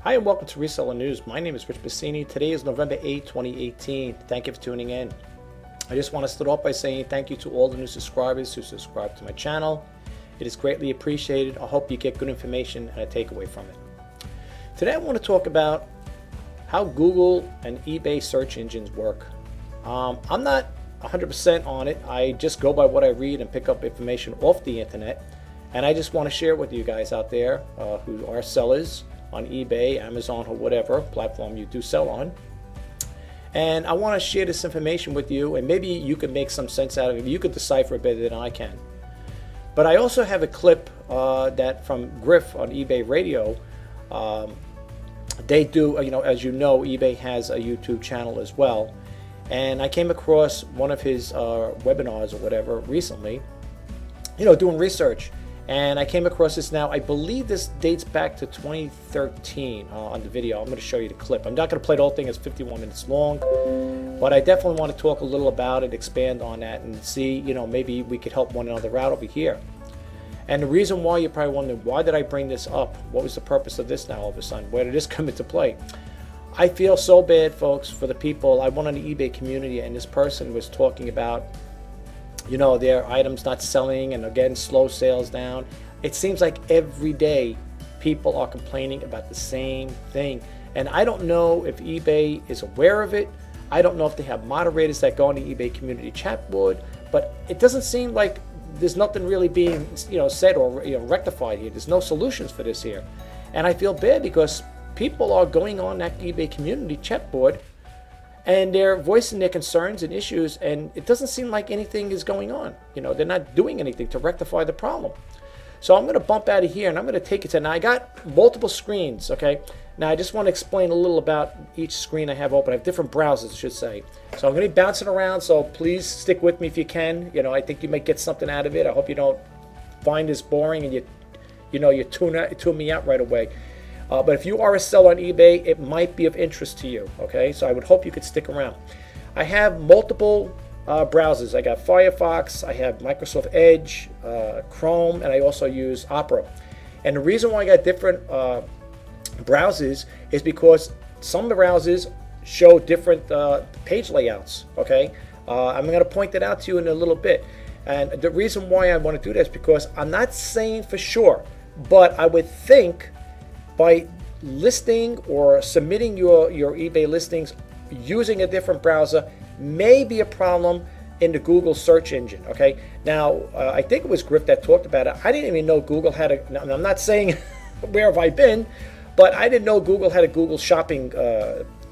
Hi and welcome to Reseller News. My name is Rich Pasini. Today is November 8, 2018. Thank you for tuning in. I just want to start off by saying thank you to all the new subscribers who subscribe to my channel. It is greatly appreciated. I hope you get good information and a takeaway from it. Today I want to talk about how Google and eBay search engines work. I'm not 100% on it. I just go by what I read and pick up information off the internet. And I just want to share with you guys out there who are sellers on eBay, Amazon, or whatever platform you do sell on. And I want to share this information with you, and maybe you can make some sense out of it. You could decipher it better than I can. But I also have a clip that from Griff on eBay Radio. They do, as you know, eBay has a YouTube channel as well. And I came across one of his webinars or whatever recently, doing research. And I came across this now. I believe this dates back to 2013 on the video. I'm going to show you the clip. I'm not going to play the whole thing. It's 51 minutes long. But I definitely want to talk a little about it, expand on that, and see, maybe we could help one another out over here. And the reason why, you're probably wondering, why did I bring this up? What was the purpose of this now all of a sudden? Where did this come into play? I feel so bad, folks, for the people. I went on the eBay community, and this person was talking about their items not selling, and again, slow sales down. It seems like every day people are complaining about the same thing. And I don't know if eBay is aware of it. I don't know if they have moderators that go on the eBay community chat board, but it doesn't seem like there's nothing really being said or rectified here. There's no solutions for this here. And I feel bad because people are going on that eBay community chat board and they're voicing their concerns and issues, and it doesn't seem like anything is going on. They're not doing anything to rectify the problem. So I'm going to bump out of here, and I'm going to take it to, now I got multiple screens, okay? Now I just want to explain a little about each screen I have open. I have different browsers, I should say. So I'm going to be bouncing around, so please stick with me if you can. I think you might get something out of it. I hope you don't find this boring and you tune me out right away. But if you are a seller on eBay, it might be of interest to you, okay? So I would hope you could stick around. I have multiple browsers. I got Firefox, I have Microsoft Edge, Chrome, and I also use Opera. And the reason why I got different browsers is because some browsers show different page layouts, okay? I'm going to point that out to you in a little bit. And the reason why I want to do that is because I'm not saying for sure, but I would think by listing or submitting your eBay listings using a different browser may be a problem in the Google search engine, okay? Now, I think it was Griff that talked about it. I didn't even know Google had a, I'm not saying where have I been, but I didn't know Google had a Google shopping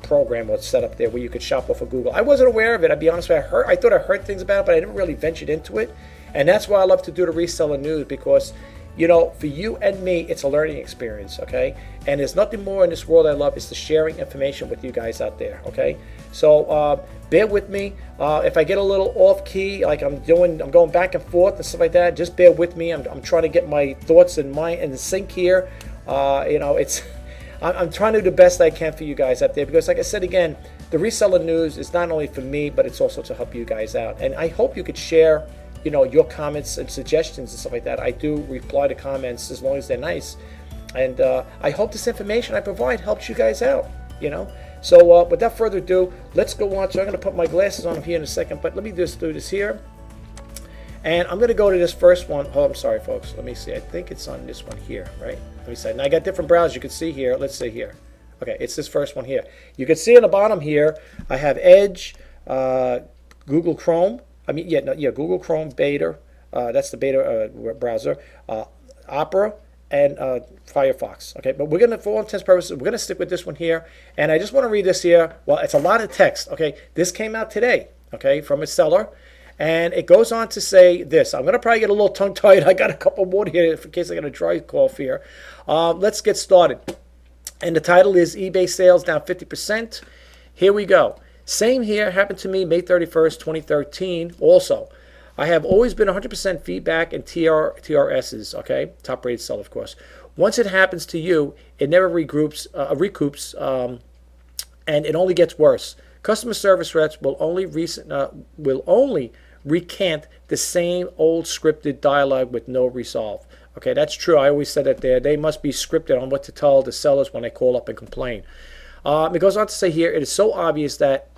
program was set up there where you could shop off of Google. I wasn't aware of it, I'll be honest with you. I thought I heard things about it, but I never really ventured into it. And that's why I love to do the Reseller News, because for you and me, it's a learning experience, okay? And there's nothing more in this world I love is the sharing information with you guys out there, okay? So bear with me. If I get a little off key, like I'm going back and forth and stuff like that, just bear with me. I'm trying to get my thoughts in sync here. I'm trying to do the best I can for you guys out there, because like I said again, the Reseller News is not only for me, but it's also to help you guys out. And I hope you could share your comments and suggestions and stuff like that. I do reply to comments as long as they're nice. And I hope this information I provide helps you guys out, So without further ado, let's go on. So I'm going to put my glasses on here in a second, but let me just do this here. And I'm going to go to this first one. Oh, I'm sorry, folks. Let me see. I think it's on this one here, right? Let me see. Now I got different browsers you can see here. Let's see here. Okay, it's this first one here. You can see on the bottom here, I have Edge, Google Chrome. Google Chrome beta, that's the beta browser, Opera, and Firefox. Okay, but we're going to, for all intents and purposes, we're going to stick with this one here. And I just want to read this here. Well, it's a lot of text. Okay, this came out today, okay, from a seller. And it goes on to say this. I'm going to probably get a little tongue-tied. I got a couple more here in case I got a dry cough here. Let's get started. And the title is eBay Sales Down 50%. Here we go. Same here, happened to me May 31st, 2013 also. I have always been 100% feedback and TRSs, okay? Top rated seller, of course. Once it happens to you, it never recoups, and it only gets worse. Customer service reps will only recant the same old scripted dialogue with no resolve. Okay, that's true. I always said that they must be scripted on what to tell the sellers when they call up and complain. It goes on to say here, it is so obvious that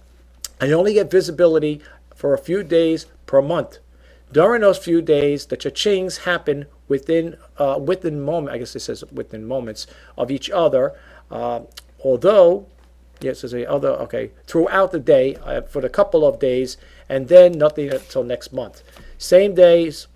I only get visibility for a few days per month. During those few days, the cha-chings happen within moment. I guess it says within moments of each other. Although, yes, there's a other. Okay, throughout the day for the couple of days, and then nothing until next month. Same days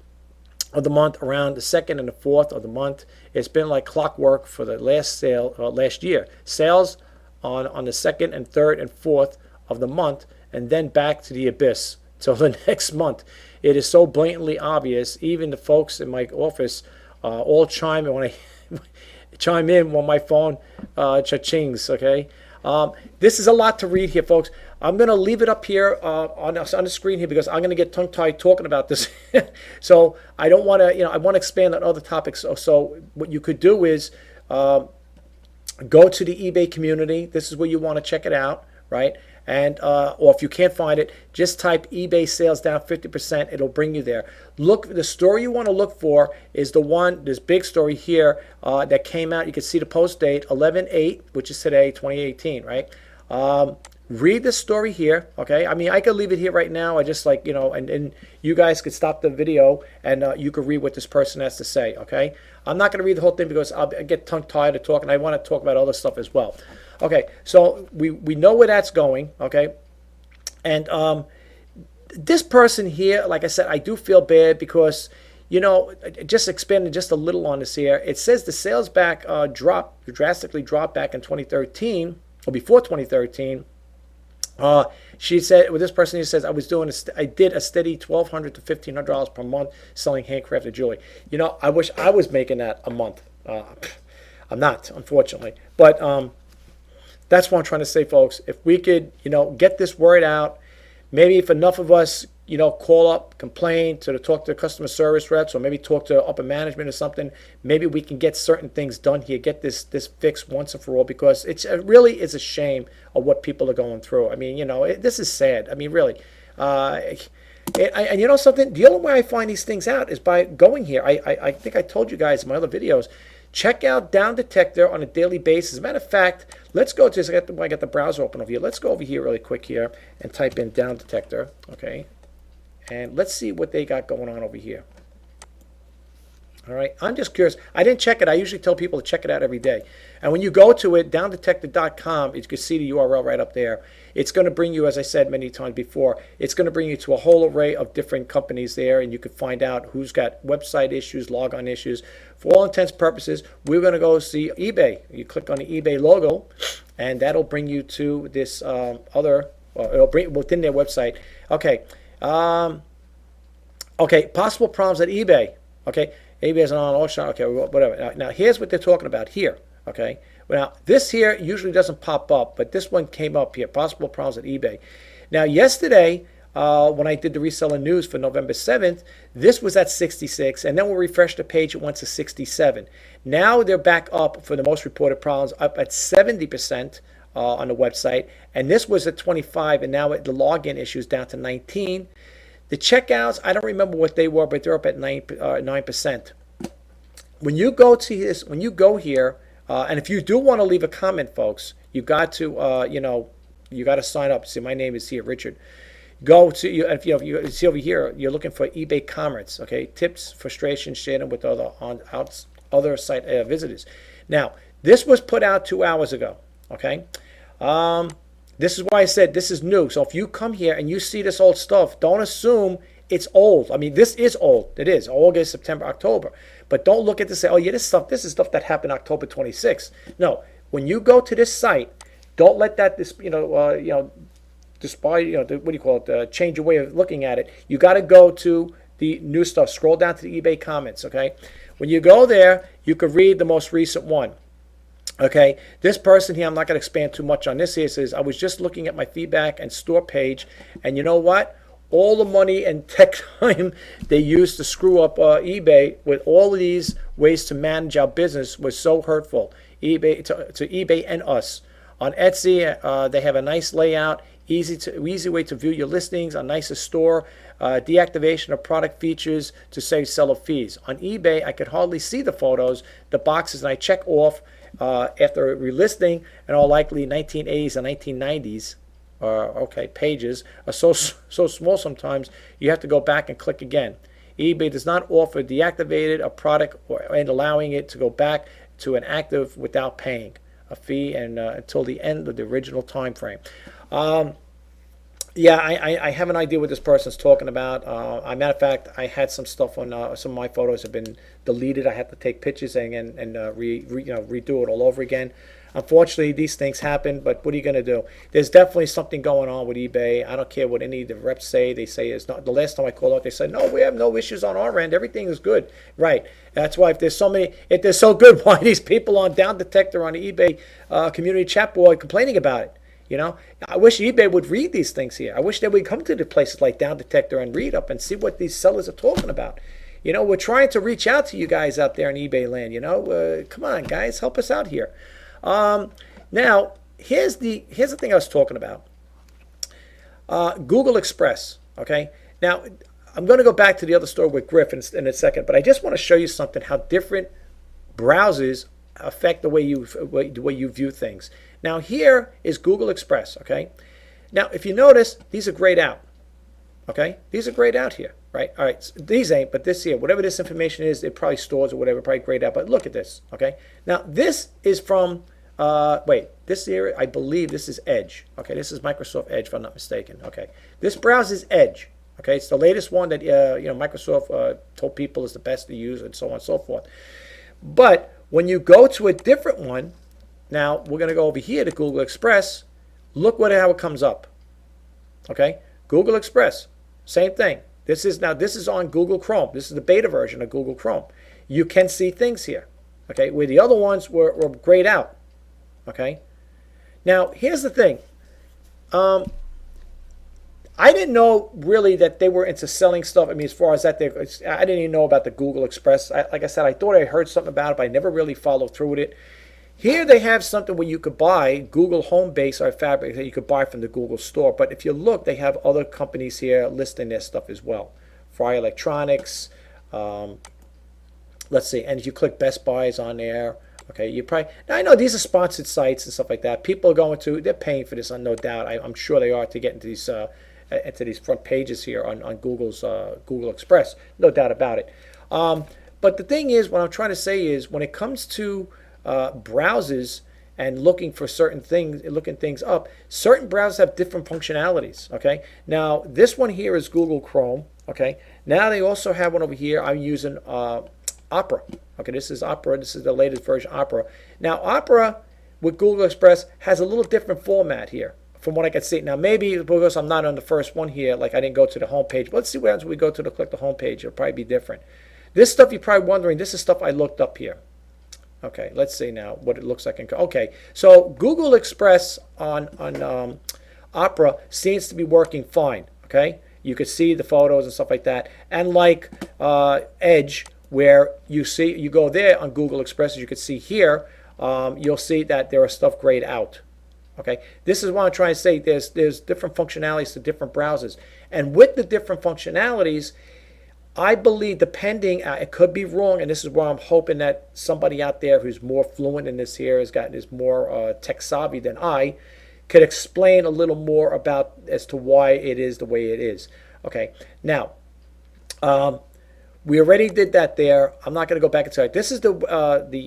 of the month, around the 2nd and the 4th of the month. It's been like clockwork for the last year. Sales on the 2nd and 3rd and 4th of the month, and then back to the abyss till the next month. It is so blatantly obvious. Even the folks in my office all chime in when I chime in when my phone cha-chings. Okay, this is a lot to read here, folks. I'm going to leave it up here on the screen here because I'm going to get tongue-tied talking about this. So I don't want to, I want to expand on other topics. So what you could do is go to the eBay community. This is where you want to check it out, right? And or if you can't find it, just type eBay sales down 50%. It'll bring you there. Look, the story you want to look for is this big story here that came out. You can see the post date 11/8, which is today, 2018, right? Read the story here, okay? I mean, I could leave it here right now. I just and you guys could stop the video and you could read what this person has to say, okay? I'm not going to read the whole thing because I get tongue-tied of talking. I want to talk about other stuff as well. Okay, so we know where that's going, okay? And this person here, like I said, I do feel bad because, just expanding just a little on this here. It says the sales back drastically dropped back in 2013, or before 2013. She said, this person here says, I did a steady $1,200 to $1,500 per month selling handcrafted jewelry. I wish I was making that a month. I'm not, unfortunately. But that's what I'm trying to say, folks. If we could, get this word out, maybe if enough of us, call up, complain, talk to the customer service reps, or maybe talk to upper management or something, maybe we can get certain things done here, get this fixed once and for all, because it really is a shame of what people are going through. I mean, this is sad. I mean, really. And you know something? The only way I find these things out is by going here. I think I told you guys in my other videos, check out Down Detector on a daily basis. As a matter of fact, let's go to this. I got the browser open over here. Let's go over here really quick here and type in Down Detector, okay? And let's see what they got going on over here. All right, I'm just curious. I didn't check it. I usually tell people to check it out every day. And when you go to it, downdetector.com, you can see the URL right up there. It's going to bring you, as I said many times before, it's going to bring you to a whole array of different companies there, and you can find out who's got website issues, logon issues. For all intents and purposes, we're going to go see eBay. You click on the eBay logo, and that'll bring you to this it'll bring within their website. Okay. Okay, possible problems at eBay. Okay, eBay is an auction. Okay, whatever. Now, here's what they're talking about here. Okay, now this here usually doesn't pop up, but this one came up here. Possible problems at eBay. Now, yesterday, when I did the reseller news for November 7th, this was at 66, and then we'll refresh the page. It went to 67. Now they're back up for the most reported problems, up at 70%. On the website, and this was at 25, and now the login issues down to 19. The checkouts, I don't remember what they were, but they're up at 9%. When you go to this, when you go here, and if you do want to leave a comment, folks, you got to you got to sign up. See, my name is here, Richard. Go to if you see over here, you're looking for eBay comments, okay? Tips, frustrations, sharing with other site visitors. Now, this was put out 2 hours ago. Okay, this is why I said this is new. So if you come here and you see this old stuff, don't assume it's old. I mean, this is old. It is August, September, October. But don't look at this and say, oh yeah, this is stuff that happened October 26th. No, when you go to this site, don't let that despite what do you call it? Change your way of looking at it. You got to go to the new stuff. Scroll down to the eBay comments. Okay, when you go there, you can read the most recent one. Okay, this person here, I'm not going to expand too much on this here, says, I was just looking at my feedback and store page, and you know what? All the money and tech time they used to screw up eBay with all of these ways to manage our business was so hurtful. eBay to eBay and us. On Etsy, they have a nice layout. easy way to view your listings, a nicer store, deactivation of product features to save seller fees. On eBay, I could hardly see the photos, the boxes, and I check off after relisting, and all likely 1980s and 1990s. Pages are so small sometimes you have to go back and click again. eBay does not offer deactivated a product and allowing it to go back to an active without paying a fee and until the end of the original time frame. Yeah, I have an idea what this person's talking about. Matter of fact, I had some stuff on some of my photos have been deleted. I had to take pictures and redo it all over again. Unfortunately, these things happen, but what are you going to do? There's definitely something going on with eBay. I don't care what any of the reps say. They say it's not. The last time I called out, they said, no, we have no issues on our end. Everything is good. Right. That's why if they're so good, why are these people on Down Detector on the eBay community chat board complaining about it? You know, I wish eBay would read these things here. I wish they would come to the places like Down Detector and read up and see what these sellers are talking about. You know, we're trying to reach out to you guys out there in eBay land. You know, come on, guys, help us out here. Now, here's the thing I was talking about. Google Express. Okay. Now, I'm going to go back to the other story with Griff in a second, but I just want to show you something how different browsers affect the way you view things. Now, here is Google Express. Okay. Now, if you notice, these are grayed out. Okay. These are grayed out here. Right. All right. So these ain't, but this here, whatever this information is, it probably stores or whatever, probably grayed out. But look at this. Okay. Now, this is from. This here, I believe this is Edge. Okay, this is Microsoft Edge, if I'm not mistaken. Okay, this browser is Edge. Okay, it's the latest one that Microsoft told people is the best to use, and so on and so forth. But when you go to a different one, now we're going to go over here to Google Express. Look how it comes up. Okay, Google Express, same thing. This is on Google Chrome. This is the beta version of Google Chrome. You can see things here. Okay, where the other ones were grayed out. Okay. Now, here's the thing. I didn't know really that they were into selling stuff. I mean, as far as that, I didn't even know about the Google Express. Like I said, I thought I heard something about it, but I never really followed through with it. Here they have something where you could buy Google Home Base or Fabric that you could buy from the Google store. But if you look, they have other companies here listing their stuff as well. Fry Electronics. Let's see. And if you click Best Buys on there. Okay, you probably now I know these are sponsored sites and stuff like that. People are going to, they're paying for this, no doubt. I'm sure they are to get into these front pages here on Google's Google Express, no doubt about it. But the thing is, what I'm trying to say is, when it comes to browsers and looking for certain things, looking things up, certain browsers have different functionalities. Okay, now this one here is Google Chrome. Okay, now they also have one over here. I'm using Opera. Okay, this is Opera. This is the latest version of Opera. Now, Opera with Google Express has a little different format here from what I can see. Now, maybe because I'm not on the first one here, like I didn't go to the home page. But let's see what happens when we go to click the home page. It'll probably be different. This stuff you're probably wondering, this is stuff I looked up here. Okay, let's see now what it looks like. Okay, so Google Express on Opera seems to be working fine. Okay, you can see the photos and stuff like that. And like Edge, where you go there on Google Express, as you can see here, you'll see that there are stuff grayed out. Okay, this is what I'm trying to say. There's different functionalities to different browsers, and with the different functionalities, I believe, depending, it could be wrong, and this is why I'm hoping that somebody out there who's more fluent in this here is more tech savvy than I, could explain a little more about as to why it is the way it is. Okay, now. We already did that there. I'm not going to go back and tell you. This is the what do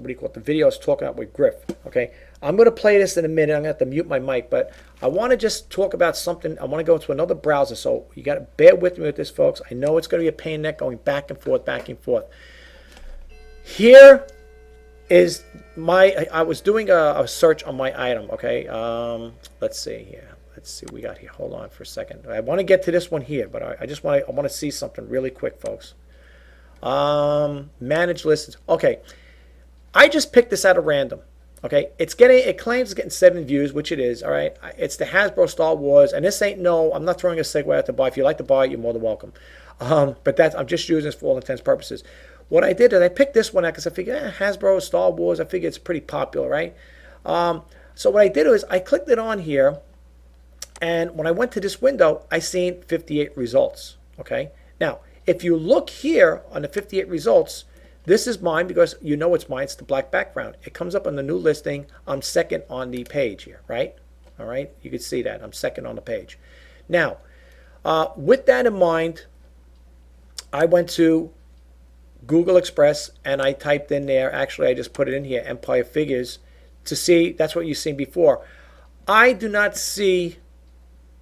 you call it? The video I was talking about with Griff. Okay, I'm going to play this in a minute. I'm going to have to mute my mic, but I want to just talk about something. I want to go into another browser, so you got to bear with me with this, folks. I know it's going to be a pain in the neck going back and forth, back and forth. Here is I was doing a search on my item. Okay, let's see here. Let's see what we got here. Hold on for a second. I want to get to this one here, but I want to see something really quick, folks. Manage listings. Okay, I just picked this out of random. Okay, it claims it's getting 7 views, which it is. All right, it's the Hasbro Star Wars, and this ain't I'm not throwing a segue out to buy. If you like to buy it, you're more than welcome. But I'm just using this for all intents and purposes. What I did is I picked this one out because I figured Hasbro Star Wars. I figure it's pretty popular, right? So what I did was I clicked it on here. And when I went to this window, I seen 58 results. Okay. Now, if you look here on the 58 results, this is mine because you know it's mine. It's the black background. It comes up on the new listing. I'm second on the page here, right? All right. You can see that I'm second on the page. Now, with that in mind, I went to Google Express and I typed in there, actually I just put it in here, Empire Figures, to see, that's what you've seen before. I do not see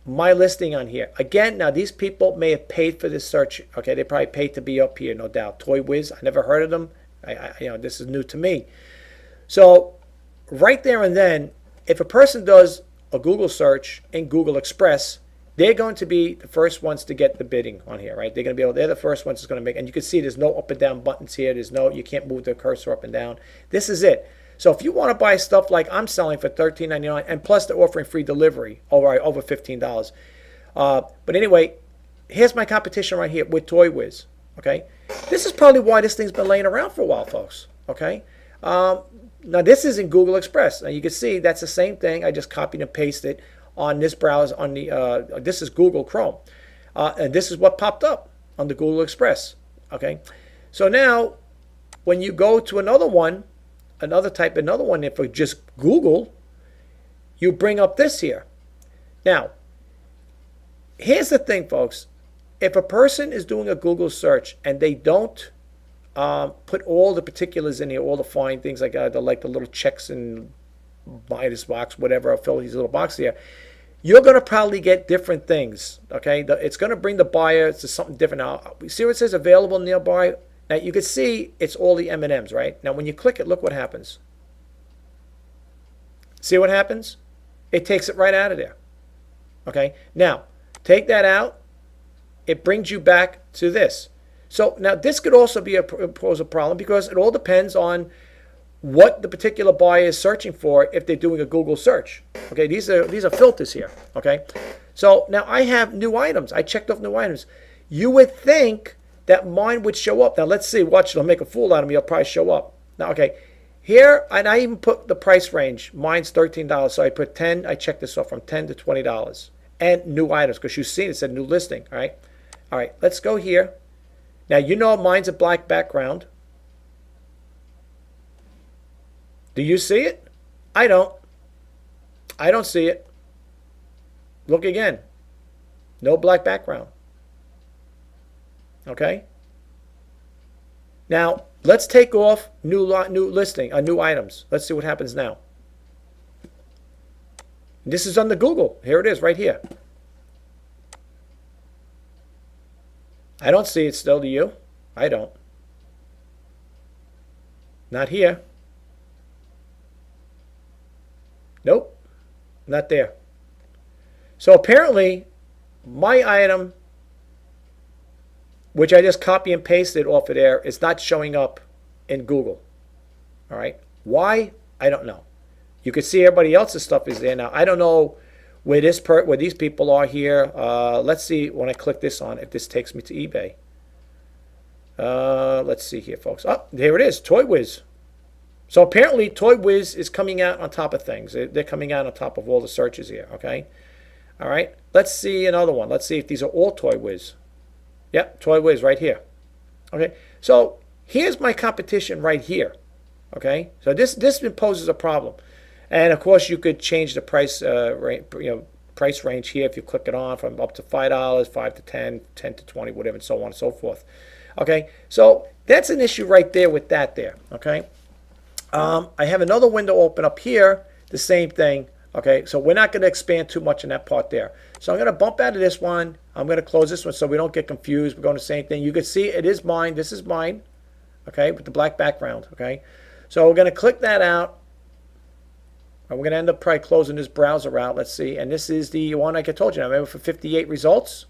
my listing on here. Again, now these people may have paid for this search. Okay, they probably paid to be up here, no doubt. Toy Wiz, I never heard of them. This is new to me. So right there and then, if a person does a Google search in Google Express, they're going to be the first ones to get the bidding on here, right? They're the first ones that's going to make, and you can see there's no up and down buttons here. You can't move the cursor up and down. This is it. So if you want to buy stuff like I'm selling for $13.99, and plus they're offering free delivery over $15. But anyway, here's my competition right here with Toy Wiz, okay? This is probably why this thing's been laying around for a while, folks, okay? Now this is in Google Express. Now you can see that's the same thing. I just copied and pasted on this browser, on the this is Google Chrome, and this is what popped up on the Google Express. Okay, so now when you go to another one for just Google, you bring up this here. Now, here's the thing, folks. If a person is doing a Google search and they don't put all the particulars in here, all the fine things like the little checks and minus box, whatever, I'll fill these little boxes here, you're going to probably get different things, okay? It's going to bring the buyer to something different. Now, see what it says available nearby? Now, you can see it's all the M&Ms, right? Now, when you click it, look what happens. See what happens? It takes it right out of there, okay? Now, take that out. It brings you back to this. So, now, this could also pose a problem because it all depends on what the particular buyer is searching for if they're doing a Google search. Okay, these are filters here. Okay, so now I have new items. I checked off new items. You would think that mine would show up. Now let's see. Watch, it'll make a fool out of me. It'll probably show up. Now, okay, here, and I even put the price range. Mine's $13, so I put 10. I checked this off from $10 to $20, and new items because you see it said new listing. All right. Let's go here. Now you know mine's a black background. Do you see it? I don't. I don't see it. Look again. No black background. Okay? Now, let's take off new listing, new items. Let's see what happens now. This is under Google. Here it is, right here. I don't see it still, do you? I don't. Not here. Nope, not there. So apparently, my item, which I just copy and pasted off of there, is not showing up in Google. All right. Why? I don't know. You can see everybody else's stuff is there now. I don't know where these people are here. Let's see when I click this on if this takes me to eBay. Let's see here, folks. Oh, there it is, Toy Wiz. So apparently Toy Wiz is coming out on top of things. They're coming out on top of all the searches here, okay? All right, let's see another one. Let's see if these are all Toy Wiz. Yep, Toy Wiz right here. Okay, so here's my competition right here, okay? So this poses a problem. And of course you could change the price price range here if you click it on from up to $5, 5 to 10, 10 to 20, whatever, and so on and so forth. Okay, so that's an issue right there with that there, okay? I have another window open up here, the same thing. Okay, so we're not going to expand too much in that part there. So I'm going to bump out of this one. I'm going to close this one so we don't get confused. We're going to the same thing. You can see it is mine. This is mine, okay, with the black background, okay? So we're going to click that out. And we're going to end up probably closing this browser out. Let's see. And this is the one like I told you. I remember for 58 results.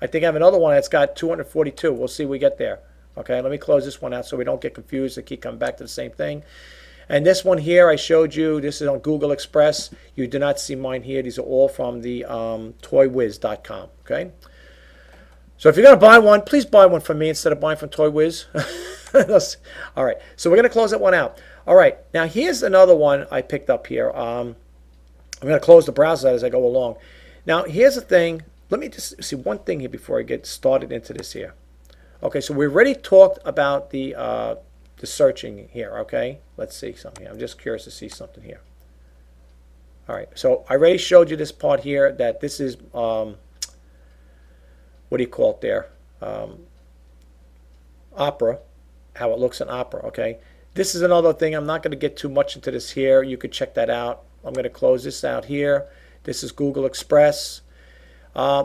I think I have another one that's got 242. We'll see when we get there. Okay, let me close this one out so we don't get confused and keep coming back to the same thing. And this one here I showed you, this is on Google Express. You do not see mine here. These are all from the toywiz.com, okay? So if you're going to buy one, please buy one from me instead of buying from Toy Wiz. All right, so we're going to close that one out. All right, now here's another one I picked up here. I'm going to close the browser as I go along. Now, here's the thing. Let me just see one thing here before I get started into this here. Okay, so we already talked about the searching here, okay? Let's see something here. I'm just curious to see something here. All right, so I already showed you this part here that this is, what do you call it there? Opera, how it looks in Opera, okay? This is another thing. I'm not going to get too much into this here. You could check that out. I'm going to close this out here. This is Google Express.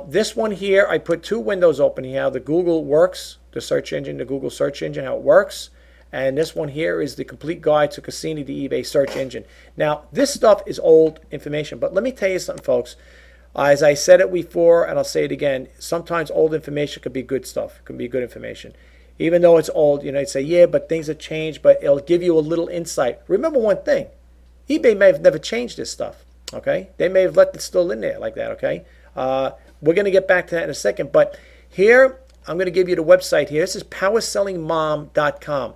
This one here, I put two windows open here. The Google Works, the search engine, the Google search engine, how it works. And this one here is the complete guide to Pasini, the eBay search engine. Now, this stuff is old information, but let me tell you something, folks. As I said it before, and I'll say it again, sometimes old information could be good stuff, could be good information. Even though it's old, you know, you'd say, yeah, but things have changed, but it'll give you a little insight. Remember one thing, eBay may have never changed this stuff, okay? They may have left it still in there like that, okay? We're going to get back to that in a second, but here, I'm going to give you the website here. This is powersellingmom.com.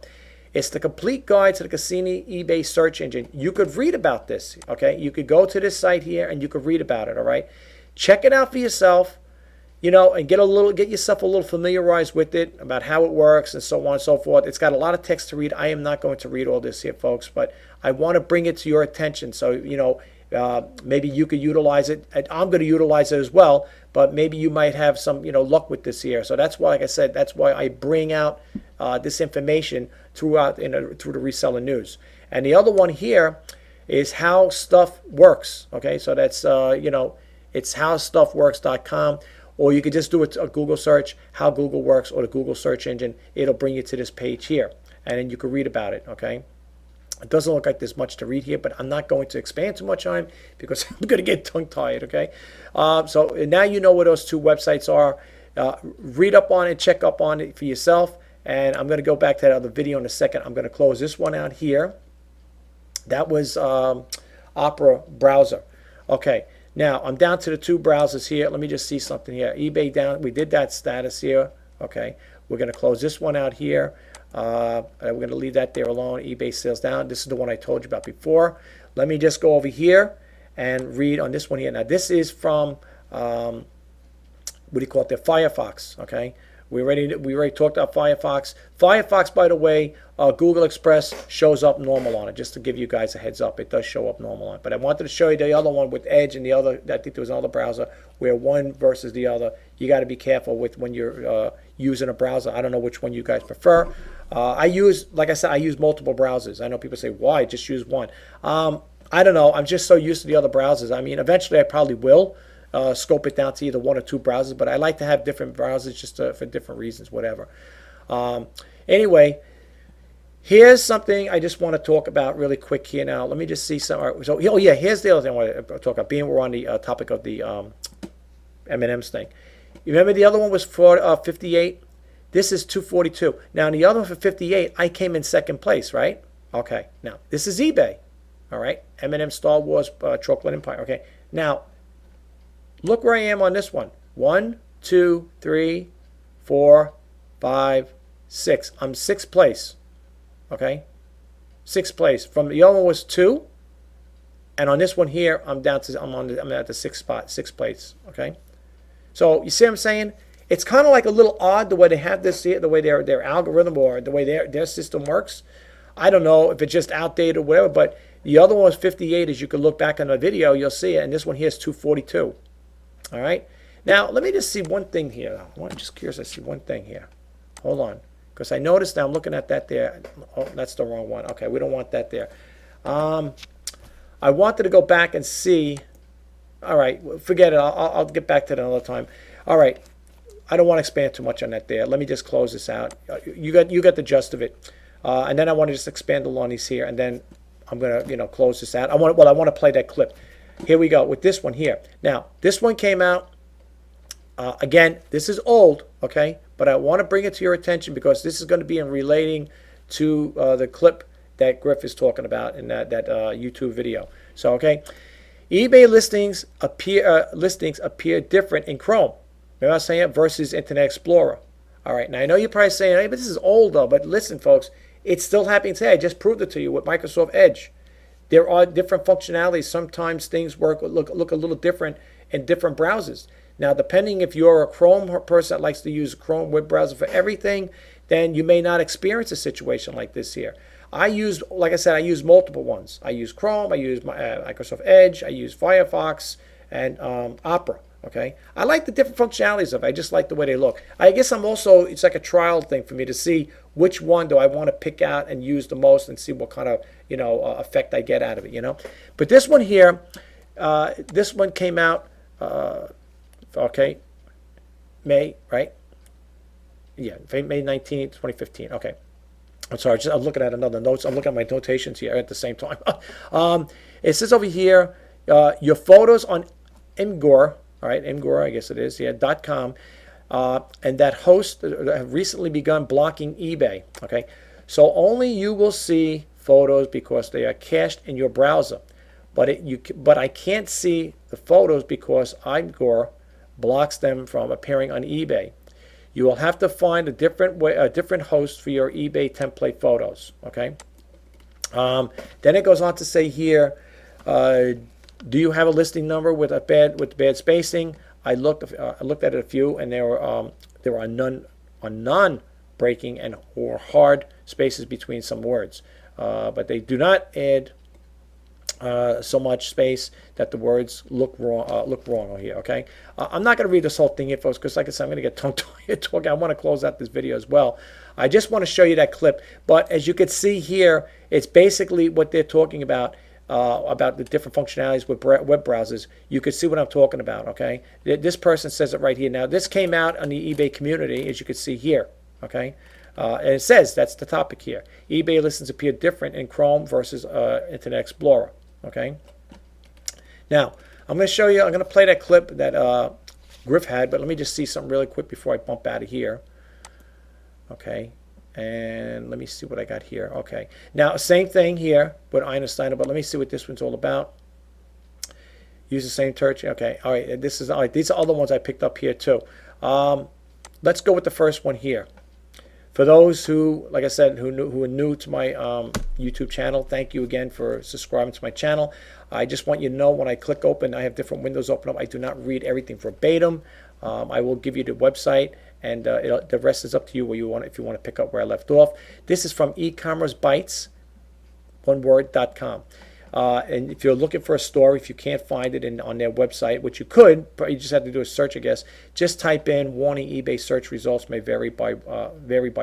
It's the complete guide to the Pasini eBay search engine. You could read about this, okay? You could go to this site here and you could read about it, all right? Check it out for yourself, you know, and get yourself a little familiarized with it, about how it works and so on and so forth. It's got a lot of text to read. I am not going to read all this here, folks, but I want to bring it to your attention. So, you know, maybe you could utilize it. I'm going to utilize it as well, but maybe you might have some, you know, luck with this here. So that's why, like I said, that's why I bring out this information throughout through the reseller news. And the other one here is how stuff works. Okay, so that's you know, it's howstuffworks.com, or you could just do a Google search, how Google works, or the Google search engine. It'll bring you to this page here, and then you can read about it. Okay. It doesn't look like there's much to read here, but I'm not going to expand too much on it because I'm going to get tongue-tied, okay? So now you know where those two websites are. Read up on it, check up on it for yourself, and I'm going to go back to that other video in a second. I'm going to close this one out here. That was Opera browser. Okay, now I'm down to the two browsers here. Let me just see something here. eBay down, we did that status here, okay? We're going to close this one out here. We're going to leave that there alone. eBay sales down. This is the one I told you about before. Let me just go over here and read on this one here. Now this is from what do you call it? The Firefox. Okay, we already talked about Firefox. Firefox, by the way, Google Express shows up normal on it. Just to give you guys a heads up, it does show up normal on it. But I wanted to show you the other one with Edge and the other. I think there was another browser where one versus the other. You got to be careful with when you're using a browser. I don't know which one you guys prefer. I use, like I said, I use multiple browsers. I know people say, why? Just use one. I don't know. I'm just so used to the other browsers. I mean, eventually I probably will scope it down to either one or two browsers, but I like to have different browsers just for different reasons, whatever. Anyway, here's something I just want to talk about really quick here now. Let me just see some. All right, so, oh, yeah, here's the other thing I want to talk about, being we're on the topic of the M&M's thing. You remember the other one was for 58? This is 242. Now, in the other one for 58, I came in second place, right? Okay. Now, this is eBay. All right. M&M Star Wars Chocolate Empire. Okay. Now, look where I am on this one. 1, 2, 3, 4, 5, 6. I'm sixth place. Okay. Sixth place. From the other one was 2. And on this one here, I'm at the sixth spot, sixth place. Okay. So, you see what I'm saying? It's kind of like a little odd the way they have this here, the way their algorithm or the way their system works. I don't know if it's just outdated or whatever, but the other one was 58. As you can look back on the video, you'll see it. And this one here is 242. All right. Now, let me just see one thing here. I'm just curious. I see one thing here. Hold on. Because I noticed now I'm looking at that there. Oh, that's the wrong one. Okay, we don't want that there. I wanted to go back and see. All right, forget it. I'll get back to that another time. All right. I don't want to expand too much on that there. Let me just close this out. You got the gist of it. And then I want to just expand along these here, and then I'm going to, close this out. I want to play that clip. Here we go with this one here. Now, this one came out. Again, this is old, okay? But I want to bring it to your attention because this is going to be in relating to the clip that Griff is talking about in that YouTube video. So, okay, eBay listings appear different in Chrome. Remember I was saying it versus Internet Explorer. All right, now I know you're probably saying, hey, but this is old though. But listen, folks, it's still happening today. I just proved it to you with Microsoft Edge. There are different functionalities. Sometimes things look a little different in different browsers. Now, depending if you're a Chrome person that likes to use Chrome web browser for everything, then you may not experience a situation like this here. I use, like I said, I use multiple ones. I use Chrome, I use Microsoft Edge, I use Firefox, and Opera. Okay, I like the different functionalities of it. I just like the way they look. I guess I'm also, it's like a trial thing for me to see which one do I want to pick out and use the most and see what kind of, effect I get out of it, But this one here, this one came out, okay, May, right? Yeah, May 19th, 2015. Okay. I'm sorry, I'm looking at another notes. I'm looking at my notations here at the same time. It says over here, your photos on Imgur, all right, Imgur, I guess it is, yeah, .com, and that host have recently begun blocking eBay, okay? So only you will see photos because they are cached in your browser. But I can't see the photos because Imgur blocks them from appearing on eBay. You will have to find a different host for your eBay template photos. Okay. Then it goes on to say here, do you have a listing number with bad spacing? I looked at it a few, and there are none on non-breaking and or hard spaces between some words, but they do not add so much space that the words look wrong here. Okay, I'm not going to read this whole thing here, folks, because like I said, I'm going to get tongue-tied talking. I want to close out this video as well. I just want to show you that clip. But as you can see here, it's basically what they're talking about the different functionalities with web browsers. You can see what I'm talking about. Okay, this person says it right here. Now, this came out on the eBay community, as you can see here. Okay. And it says that's the topic here. eBay listings appear different in Chrome versus Internet Explorer. Okay. Now I'm going to show you. I'm going to play that clip that Griff had, but let me just see something really quick before I bump out of here. Okay. And let me see what I got here. Okay. Now same thing here with Einstein, but let me see what this one's all about. Use the same search. Okay. All right. This is all right. These are all the ones I picked up here too. Let's go with the first one here. For those who, like I said, who are new to my YouTube channel, thank you again for subscribing to my channel. I just want you to know when I click open, I have different windows open up. I do not read everything verbatim. I will give you the website, and the rest is up to you where you want if you want to pick up where I left off. This is from e-commerce-bytes, oneword.com. And if you're looking for a store, if you can't find it on their website, which you could, but you just have to do a search, I guess. Just type in warning: eBay search results may vary by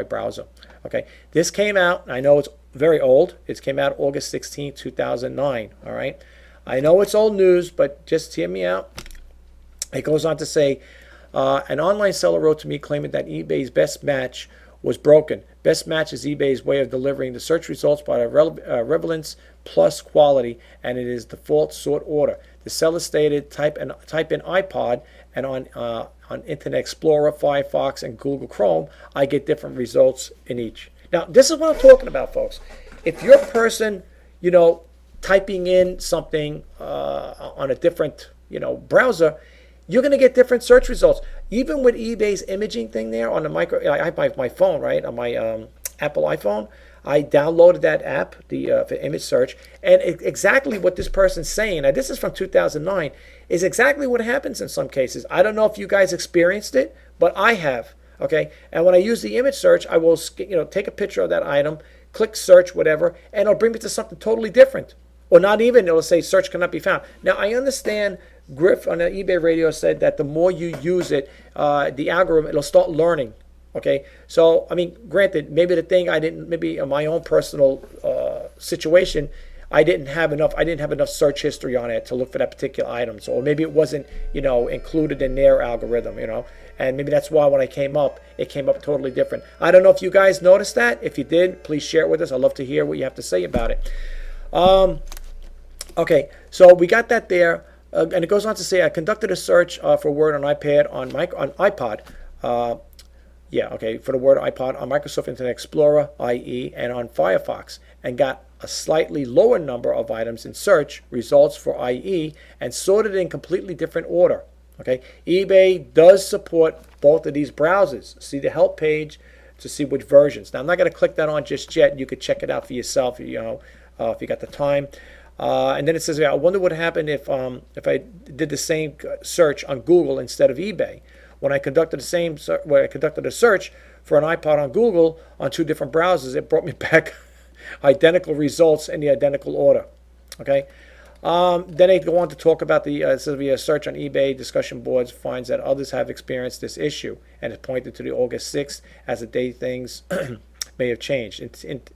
browser. Okay, this came out. I know it's very old. It came out August 16, 2009. All right, I know it's old news, but just hear me out. It goes on to say, an online seller wrote to me claiming that eBay's best match was broken. Best match is eBay's way of delivering the search results by relevance plus quality, and it is default sort order. The seller stated, type in iPod, and on Internet Explorer, Firefox, and Google Chrome, I get different results in each. Now, this is what I'm talking about, folks. If you're a person, typing in something on a different, browser, you're going to get different search results. Even with eBay's imaging thing there on the I have my phone, right, on my Apple iPhone. I downloaded that app, for image search, and exactly what this person's saying, now this is from 2009, is exactly what happens in some cases. I don't know if you guys experienced it, but I have. Okay, and when I use the image search, I will take a picture of that item, click search, whatever, and it'll bring me to something totally different. Or not even, it'll say search cannot be found. Now, I understand Griff on the eBay radio said that the more you use it, the algorithm, it'll start learning. Okay, so, I mean, granted, maybe the thing maybe in my own personal situation, I didn't have enough search history on it to look for that particular item. So, or maybe it wasn't, included in their algorithm, and maybe that's why when it came up totally different. I don't know if you guys noticed that. If you did, please share it with us. I'd love to hear what you have to say about it. Okay, so we got that there, and it goes on to say, I conducted a search for Word on iPad, on iPod, for the word iPod on Microsoft Internet Explorer, IE, and on Firefox, and got a slightly lower number of items in search results for IE and sorted in completely different order. Okay, eBay does support both of these browsers. See the help page to see which versions. Now, I'm not going to click that on just yet. You could check it out for yourself, if you got the time. And then it says, I wonder what happened if I did the same search on Google instead of eBay. When I conducted a search for an iPod on Google on 2 different browsers, it brought me back identical results in the identical order. Okay. Then they go on to talk about the search on eBay discussion boards finds that others have experienced this issue, and it pointed to the August 6th as the day things may have changed.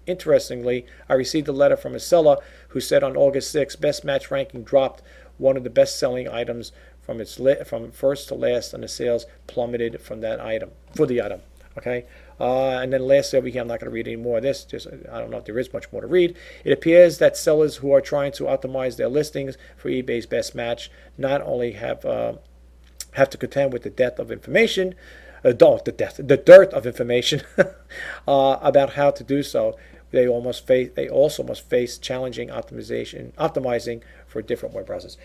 Interestingly, I received a letter from a seller who said on August 6th, Best Match ranking dropped. One of the best-selling items from first to last, and the sales plummeted from that item for the item. Okay. And then lastly over here, I'm not going to read any more of this. I don't know if there is much more to read. It appears that sellers who are trying to optimize their listings for eBay's best match not only have to contend with the dearth of information about how to do so. They also must face challenging optimizing for different web browsers.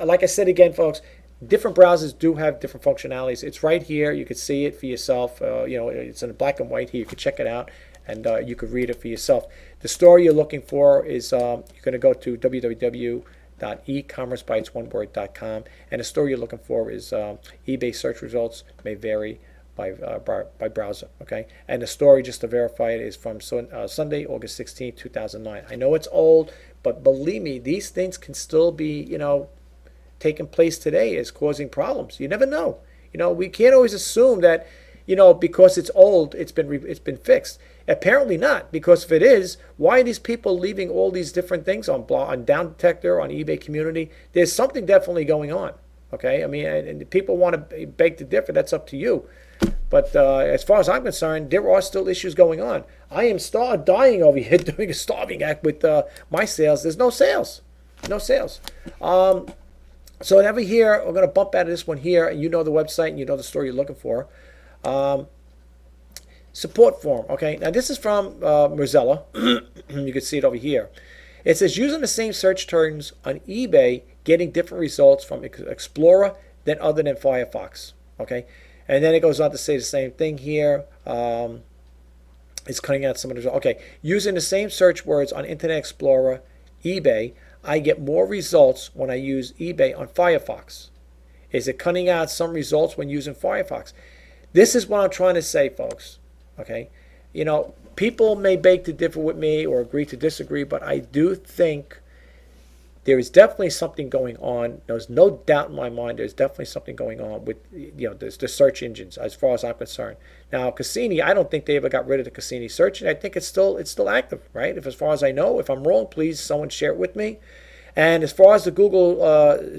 Like I said again, folks, different browsers do have different functionalities. It's right here. You could see it for yourself. It's in black and white here. You could check it out, and you could read it for yourself. The story you're looking for is you're going to go to www.ecommercebytesoneword.com, and the story you're looking for is eBay search results may vary by browser. Okay, and the story, just to verify it, is from Sunday, August 16, 2009. I know it's old, but believe me, these things can still be, taking place today is causing problems. You never know. We can't always assume that, because it's old, it's been fixed. Apparently not, because if it is, why are these people leaving all these different things on Down Detector, on eBay Community? There's something definitely going on. Okay, I mean, and people want to beg to differ. That's up to you. But as far as I'm concerned, there are still issues going on. I am dying over here doing a starving act with my sales. There's no sales. No sales. So over here, we're going to bump out of this one here. You know the website and you know the story you're looking for. Support form. Okay, now this is from Reseller. You can see it over here. It says, using the same search terms on eBay, getting different results from Explorer than other than Firefox. Okay, and then it goes on to say the same thing here. It's cutting out some of the results. Okay, using the same search words on Internet Explorer, eBay, I get more results when I use eBay on Firefox. Is it cutting out some results when using Firefox? This is what I'm trying to say, folks. Okay, people may beg to differ with me or agree to disagree, but I do think there is definitely something going on. There's no doubt in my mind there's definitely something going on with the search engines as far as I'm concerned. Now, Pasini, I don't think they ever got rid of the Pasini search, and I think it's still active, right? As far as I know, if I'm wrong, please someone share it with me. And as far as the Google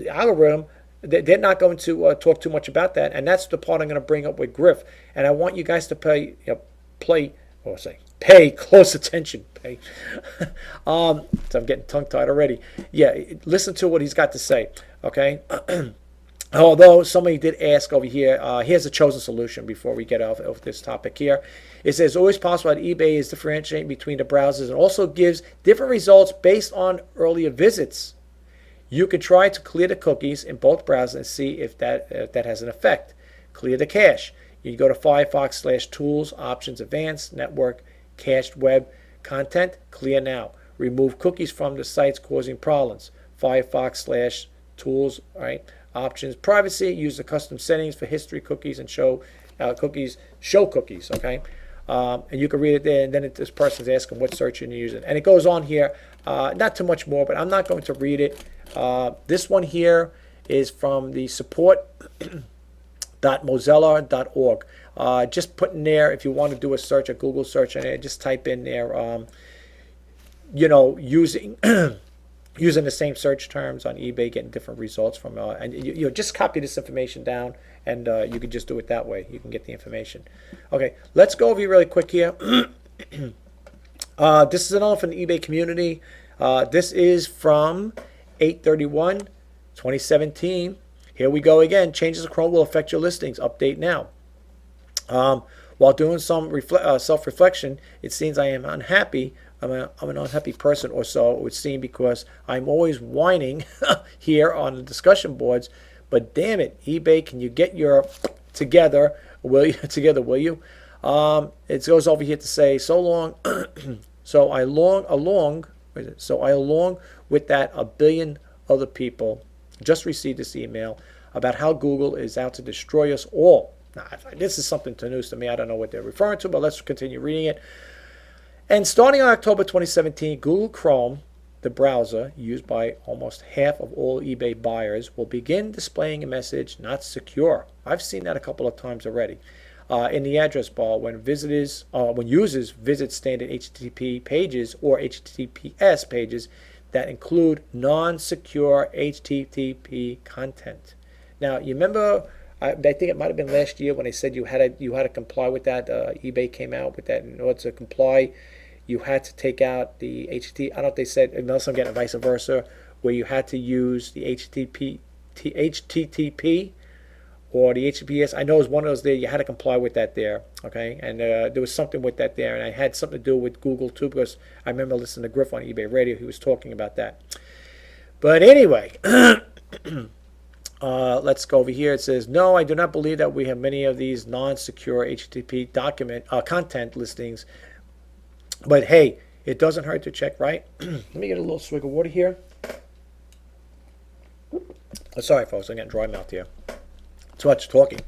algorithm, they're not going to talk too much about that, and that's the part I'm going to bring up with Griff. And I want you guys to pay close attention. So I'm getting tongue-tied already. Yeah, listen to what he's got to say. Okay. Although somebody did ask over here, here's a chosen solution before we get off this topic here. It says, always possible that eBay is differentiating between the browsers and also gives different results based on earlier visits. You can try to clear the cookies in both browsers and see if that has an effect. Clear the cache. You go to Firefox/Tools, Options, Advanced, Network, Cached Web Content, Clear Now. Remove cookies from the sites causing problems. Firefox/Tools, right? Options, Privacy. Use the custom settings for history cookies and show cookies. Okay, and you can read it there. And then this person's asking what search you're using, and it goes on here. Not too much more, but I'm not going to read it. This one here is from the support.mozilla.org. Just put in there, if you want to do a search, a Google search in there, just type in there, using using the same search terms on eBay, getting different results from, and you just copy this information down, and you can just do it that way. You can get the information. Okay, let's go over here really quick here. This is another from the eBay community. This is from 8/31/2017. Here we go again. Changes of Chrome will affect your listings. Update now. While doing some self-reflection, it seems I am unhappy. I'm an unhappy person, or so it would seem, because I'm always whining here on the discussion boards. But damn it, eBay, can you get your together? Will you? It goes over here to say, so long. So I long So I, along with that, 1 billion other people just received this email about how Google is out to destroy us all. Now, this is something news to me. I don't know what they're referring to, but let's continue reading it. And starting on October 2017, Google Chrome, the browser used by almost half of all eBay buyers, will begin displaying a message, not secure. I've seen that a couple of times already. In the address bar when users visit standard HTTP pages or HTTPS pages that include non-secure HTTP content. Now, you remember, I think it might have been last year when they said you had to comply with that. eBay came out with that. In order to comply, you had to take out the HTTP. I don't know if they said, and also getting vice versa, where you had to use the HTTP or the HTTPS. I know it was one of those there. You had to comply with that there, okay? And there was something with that there, and I had something to do with Google too, because I remember listening to Griff on eBay Radio. He was talking about that. But anyway, let's go over here. It says, no, I do not believe that we have many of these non-secure HTTP content listings. But hey, it doesn't hurt to check, right? Let me get a little swig of water here. Oh, sorry, folks, I'm getting dry mouth here. Too much talking.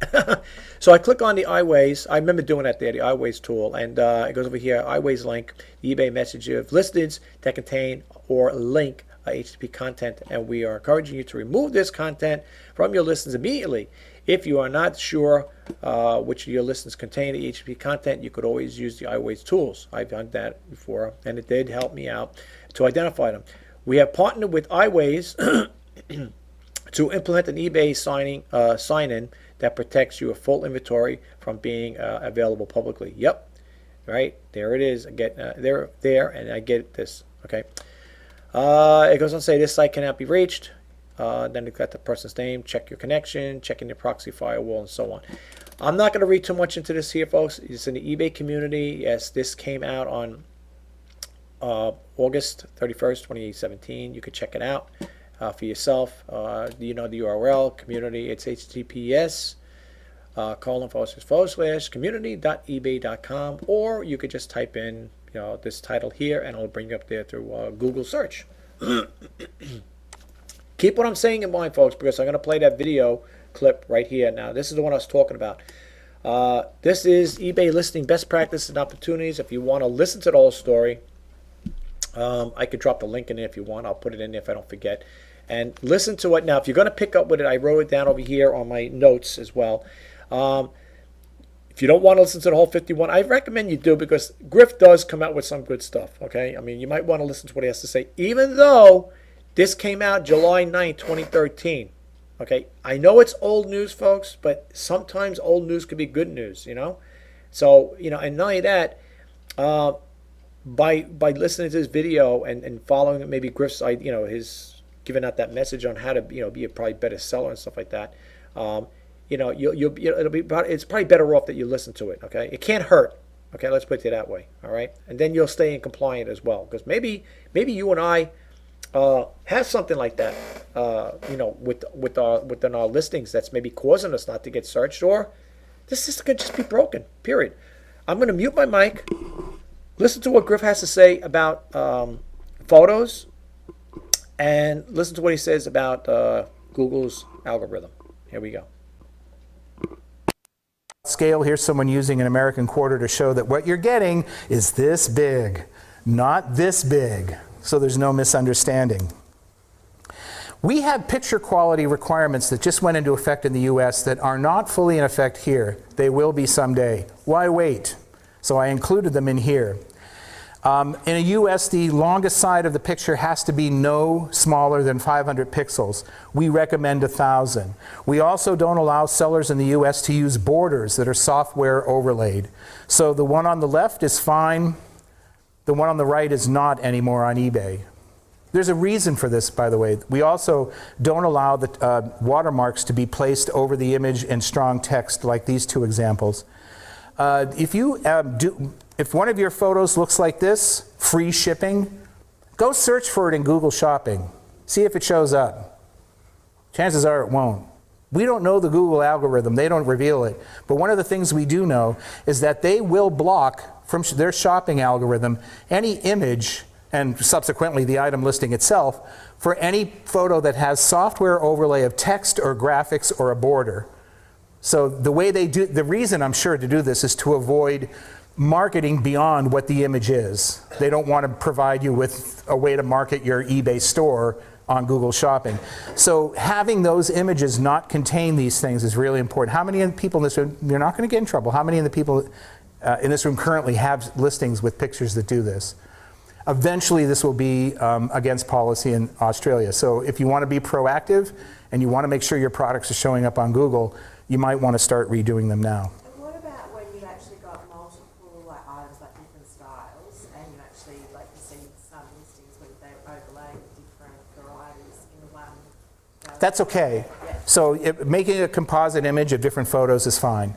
So I click on the iWays. I remember doing that there, the iWays tool, and it goes over here, iWays link, the eBay message of listings that contain or link HTTP content, and we are encouraging you to remove this content from your listings immediately. If you are not sure which of your listings contain the HTTP content, you could always use the iWays tools. I've done that before, and it did help me out to identify them. We have partnered with iWays to implement an eBay sign-in that protects your full inventory from being available publicly. Yep, right there it is. I get there, and I get this. Okay, it goes on to say this site cannot be reached. Then you've got the person's name, check your connection, checking your proxy firewall, and so on. I'm not going to read too much into this here, folks. It's in the eBay community. Yes, this came out on August 31st, 2017. You could check it out for yourself. You know the URL, community. It's https /community.ebay.com, or you could just type in this title here, and it'll bring you up there through Google search. Keep what I'm saying in mind, folks, because I'm going to play that video clip right here. Now, this is the one I was talking about. This is eBay listing best practices and opportunities. If you want to listen to the whole story, I could drop the link in there if you want. I'll put it in there if I don't forget. And listen to it. Now, if you're going to pick up with it, I wrote it down over here on my notes as well. If you don't want to listen to the whole 51, I recommend you do, because Griff does come out with some good stuff, okay? I mean, you might want to listen to what he has to say, even though this came out July 9, 2013, okay? I know it's old news, folks, but sometimes old news could be good news, So, and not only that, by listening to this video and following maybe Griff's, his giving out that message on how to, be a probably better seller and stuff like that, it's probably better off that you listen to it, okay? It can't hurt, okay? Let's put it that way, all right? And then you'll stay in compliant as well, because maybe you and I have something like that, within our listings that's maybe causing us not to get searched, or this system could just be broken, period. I'm going to mute my mic, listen to what Griff has to say about photos, and listen to what he says about Google's algorithm. Here we go. Scale, here's someone using an American quarter to show that what you're getting is this big, not this big, so there's no misunderstanding. We have picture quality requirements that just went into effect in the US that are not fully in effect here. They will be someday. Why wait? So I included them in here. In the US, the longest side of the picture has to be no smaller than 500 pixels. We recommend 1,000. We also don't allow sellers in the US to use borders that are software overlaid. So the one on the left is fine. The one on the right is not anymore on eBay. There's a reason for this, by the way. We also don't allow the watermarks to be placed over the image in strong text like these two examples. If one of your photos looks like this, free shipping, go search for it in Google Shopping. See if it shows up. Chances are it won't. We don't know the Google algorithm. They don't reveal it. But one of the things we do know is that they will block from their shopping algorithm any image and subsequently the item listing itself, for any photo that has software overlay of text or graphics or a border. So the way they do, the reason I'm sure to do this is to avoid marketing beyond what the image is. They don't want to provide you with a way to market your eBay store on Google Shopping. So having those images not contain these things is really important. How many people in this room, you're not going to get in trouble, how many of the people in this room currently have listings with pictures that do this? Eventually this will be against policy in Australia. So if you want to be proactive and you want to make sure your products are showing up on Google, you might want to start redoing them now. And what about when you've actually got multiple like items, like different styles, and you actually, like you see some listings where they're overlaying different varieties in one? That's okay. Yeah. So making a composite image of different photos is fine.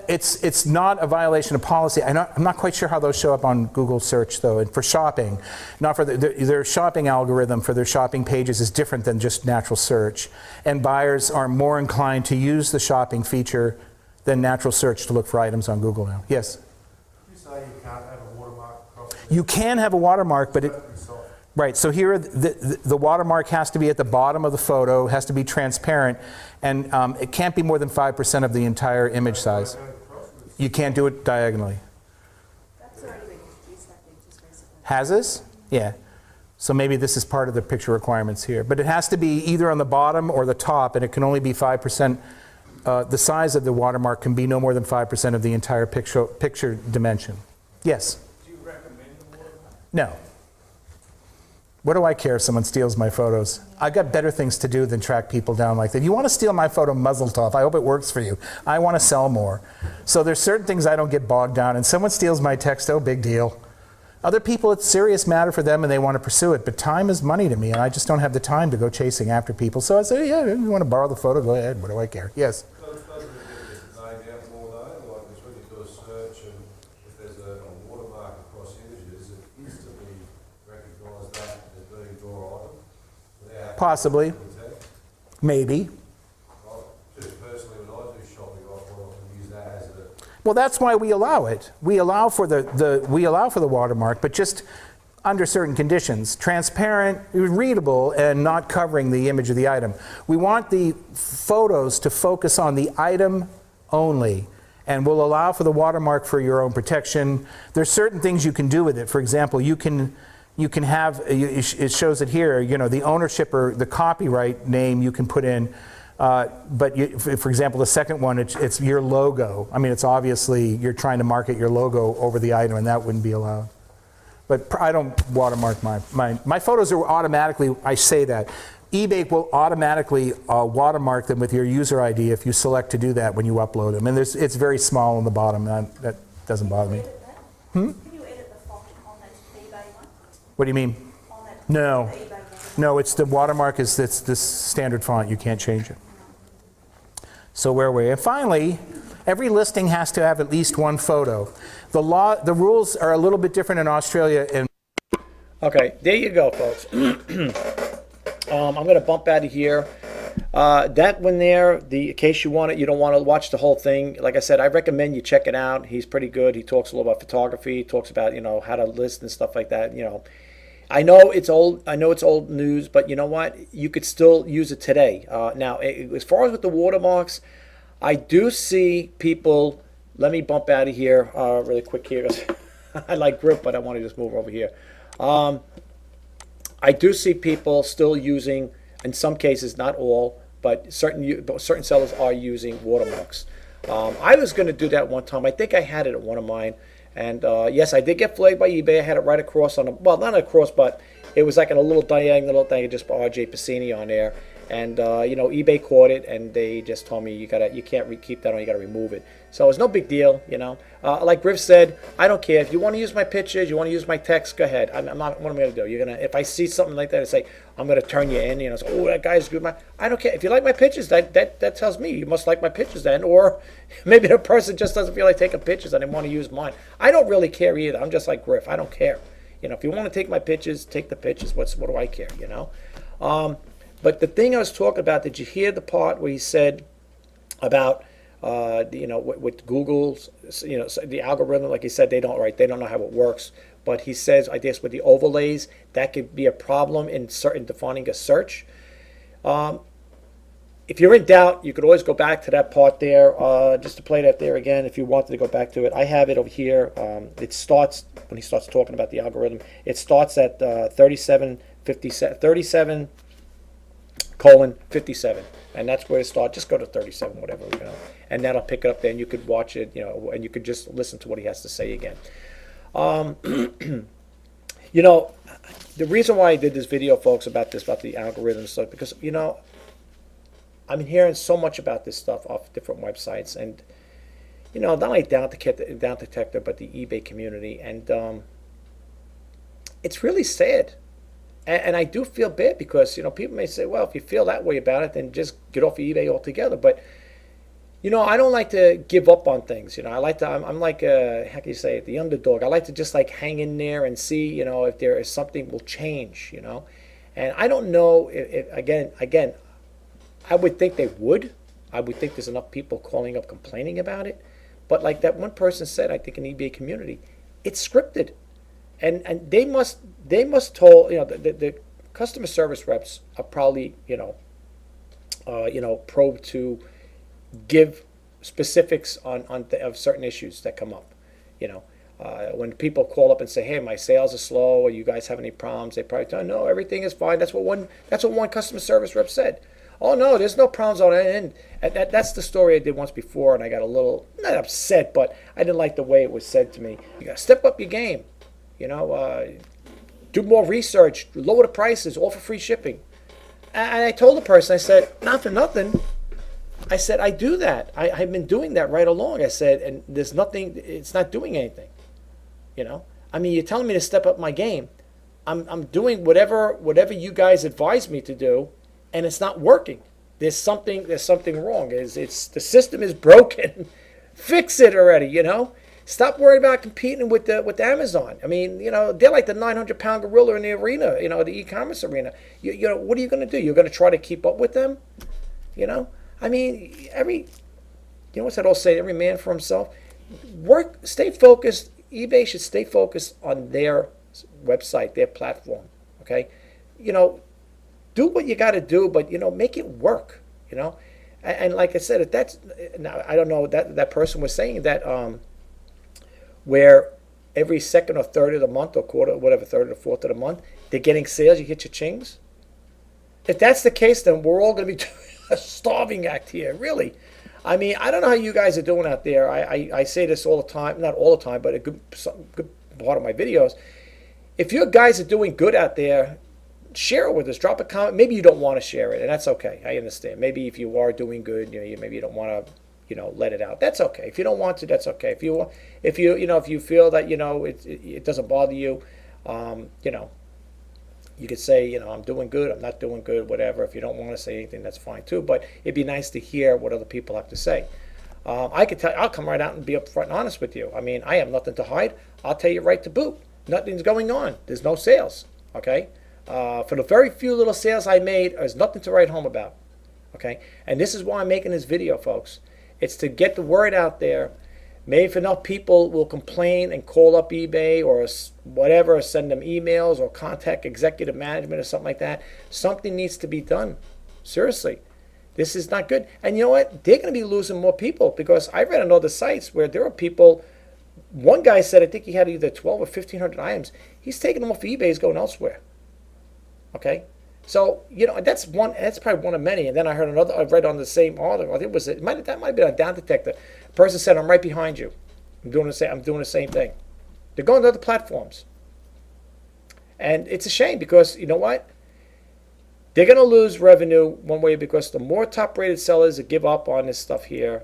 It's not a violation of policy. I'm not quite sure how those show up on Google search though, and for shopping. Not for their shopping algorithm for their shopping pages is different than just natural search. And buyers are more inclined to use the shopping feature than natural search to look for items on Google now. Yes? You say you can't have a watermark across it. You can have a watermark, but it... Soft. Right, so here the watermark has to be at the bottom of the photo, has to be transparent, and it can't be more than 5% of the entire image size. You can't do it diagonally. That's already been introduced, I think, just recently. Has this? Yeah. So maybe this is part of the picture requirements here. But it has to be either on the bottom or the top, and it can only be 5%. The size of the watermark can be no more than 5% of the entire picture dimension. Yes? Do you recommend the watermark? No. What do I care if someone steals my photos? I've got better things to do than track people down like that. You want to steal my photo, muzzle tough. I hope it works for you. I want to sell more. So there's certain things I don't get bogged down in. Someone steals my text, oh, big deal. Other people, it's a serious matter for them and they want to pursue it. But time is money to me, and I just don't have the time to go chasing after people. So I say, yeah, if you want to borrow the photo, go ahead. What do I care? Yes? Doesn't it name out more though? Like it's when you do a search and if there's a watermark across images, it instantly recognises that as being your item. Without Possibly. Maybe. Just personally, when I do shopping, I often use that as a... Well, that's why we allow it. We allow for the watermark, but just under certain conditions. Transparent, readable, and not covering the image of the item. We want the photos to focus on the item only, and we'll allow for the watermark for your own protection. There's certain things you can do with it. For example, you can have, it shows it here, you know, the ownership or the copyright name you can put in. But for example, the second one, it's your logo. I mean, it's obviously you're trying to market your logo over the item, and that wouldn't be allowed. But I don't watermark my photos are automatically, I say that. eBay will automatically watermark them with your user ID if you select to do that when you upload them. And it's very small on the bottom, that doesn't bother me. Can you edit the font on that eBay one? What do you mean? On that No. eBay one? No, it's the watermark is this standard font. You can't change it. So where were we? And finally, every listing has to have at least one photo. The rules are a little bit different in Australia. And Okay, there you go, folks. I'm going to bump out of here. That one there, in case you want it, you don't want to watch the whole thing. Like I said, I recommend you check it out. He's pretty good. He talks a little about photography. He talks about, you know, how to list and stuff like that. You know, I know it's old. I know it's old news, but you know what? You could still use it today. Now, as far as with the watermarks, I do see people. Let me bump out of here really quick here. I like grip, but I want to just move over here. I do see people still using, in some cases, not all, but certain sellers are using watermarks. I was going to do that one time. I think I had it at one of mine. And yes, I did get flagged by eBay. I had it right across on well, not across, but it was like in a little diagonal thing. It just RJ Pasini on there. And you know, eBay caught it, and they just told me you can't keep that on. You got to remove it. So it's no big deal, you know. Like Griff said, I don't care if you want to use my pictures, you want to use my text, go ahead. I'm not. What am I going to do? You're gonna. If I see something like that, I say I'm going to turn you in. You know, so, oh, that guy's good. I don't care if you like my pictures. That tells me you must like my pictures then, or maybe the person just doesn't feel like taking pictures and they want to use mine. I don't really care either. I'm just like Griff. I don't care. You know, if you want to take my pictures, take the pictures. What do I care? You know. But the thing I was talking about, did you hear the part where he said about, you know, with Google's, you know, the algorithm, like he said, they don't know how it works. but he says, I guess with the overlays, that could be a problem in certain defining a search. If you're in doubt, you could always go back to that part there, just to play that there again if you wanted to go back to it. I have it over here. It starts, when he starts talking about the algorithm, it starts at 37 colon 57, and that's where it starts. Just go to 37, whatever, and that'll pick it up there, and you could watch it, and you could just listen to what he has to say again. The reason why I did this video, folks, about the algorithm stuff, because I'm hearing so much about this stuff off different websites, and not only Down Detector, but the eBay community, and it's really sad. And I do feel bad because people may say, well, if you feel that way about it, then just get off of eBay altogether. But I don't like to give up on things. I like to. I'm like how can you say it? The underdog. I like to just like hang in there and see if there is something will change. And I don't know if again. I would think they would. I would think there's enough people calling up complaining about it. But like that one person said, I think in the eBay community, it's scripted. And they must told the customer service reps are probably probed to give specifics of certain issues that come up. When people call up and say, "Hey, my sales are slow," or "You guys have any problems?" They probably tell, "No, everything is fine." That's what one customer service rep said. "Oh no, there's no problems on it." And that's the story I did once before, and I got a little not upset, but I didn't like the way it was said to me. You got to step up your game. Do more research, lower the prices, offer free shipping. And I told the person, I said, not for nothing. I said, I do that. I've been doing that right along. I said, and there's nothing, it's not doing anything. I mean, you're telling me to step up my game. I'm doing whatever you guys advise me to do, and it's not working. There's something wrong. It's the system is broken. Fix it already, Stop worrying about competing with Amazon. I mean, they're like the 900-pound gorilla in the arena, the e-commerce arena. What are you going to do? You're going to try to keep up with them? I mean, what's that old saying? Every man for himself. Stay focused. eBay should stay focused on their website, their platform. Okay, do what you got to do, but make it work. And like I said, if that's now, I don't know that person was saying that. Where every second or third of the month or quarter, whatever, third or fourth of the month, they're getting sales, you hit your chings. If that's the case, then we're all going to be doing a starving act here, really. I mean, I don't know how you guys are doing out there. I say this all the time, not all the time, but a good part of my videos. If your guys are doing good out there, share it with us. Drop a comment. Maybe you don't want to share it, and that's okay. I understand. Maybe if you are doing good, maybe you don't want to let it out. That's okay. If you don't want to, that's okay. If you feel that it doesn't bother you, you could say I'm doing good, I'm not doing good, whatever. If you don't want to say anything, that's fine too. But it'd be nice to hear what other people have to say. I'll come right out and be upfront and honest with you. I mean, I have nothing to hide. I'll tell you right to boot. Nothing's going on. There's no sales. Okay. For the very few little sales I made, there's nothing to write home about. Okay. And this is why I'm making this video, folks. It's to get the word out there. Maybe if enough people will complain and call up eBay or whatever, or send them emails or contact executive management or something like that, something needs to be done. Seriously. This is not good. And you know what? They're going to be losing more people because I read on other sites where there are people, one guy said I think he had either 12 or 1,500 items. He's taking them off eBay, he's going elsewhere. Okay? So, that's probably one of many. And then I read on the same article, I think that might have been on Down Detector. A person said, I'm right behind you. I'm doing the same thing. They're going to other platforms. And it's a shame because, you know what? They're going to lose revenue one way because the more top-rated sellers that give up on this stuff here,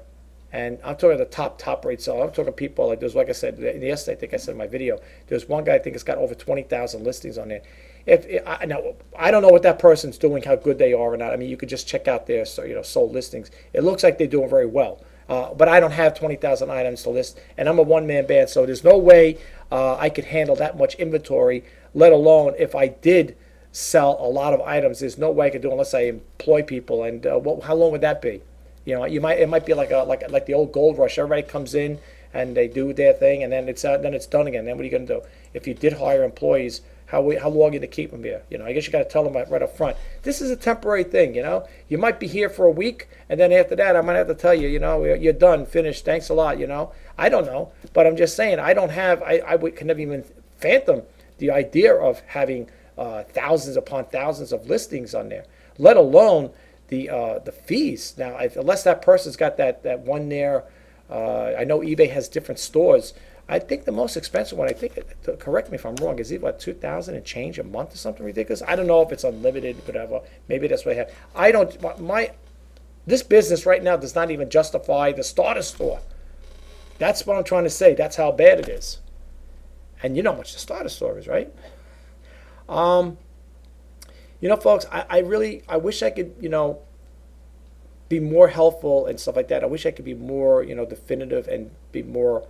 and I'm talking the top-rate seller. I'm talking people like there's, like I said yesterday, I think I said in my video, there's one guy I think has got over 20,000 listings on there. Now, I don't know what that person's doing, how good they are or not. I mean, you could just check out their sold listings. It looks like they're doing very well. But I don't have 20,000 items to list, and I'm a one-man band, so there's no way I could handle that much inventory, let alone if I did sell a lot of items. There's no way I could do it unless I employ people. And how long would that be? It might be like the old gold rush. Everybody comes in and they do their thing, and then it's done again. Then what are you going to do? If you did hire employees, how long are you going to keep them here? I guess you got to tell them right up front. This is a temporary thing. You might be here for a week, and then after that, I might have to tell you, you're done, finished. Thanks a lot. I don't know, but I'm just saying, I can never even fathom the idea of having thousands upon thousands of listings on there, let alone the fees. Now, unless that person's got that one there, I know eBay has different stores. I think the most expensive one, correct me if I'm wrong, is it what, 2,000 and change a month or something ridiculous? I don't know if it's unlimited, whatever. Maybe that's what I have. This business right now does not even justify the starter store. That's what I'm trying to say. That's how bad it is. And you know how much the starter store is, right? Folks, I wish I could, be more helpful and stuff like that. I wish I could be more, definitive and be more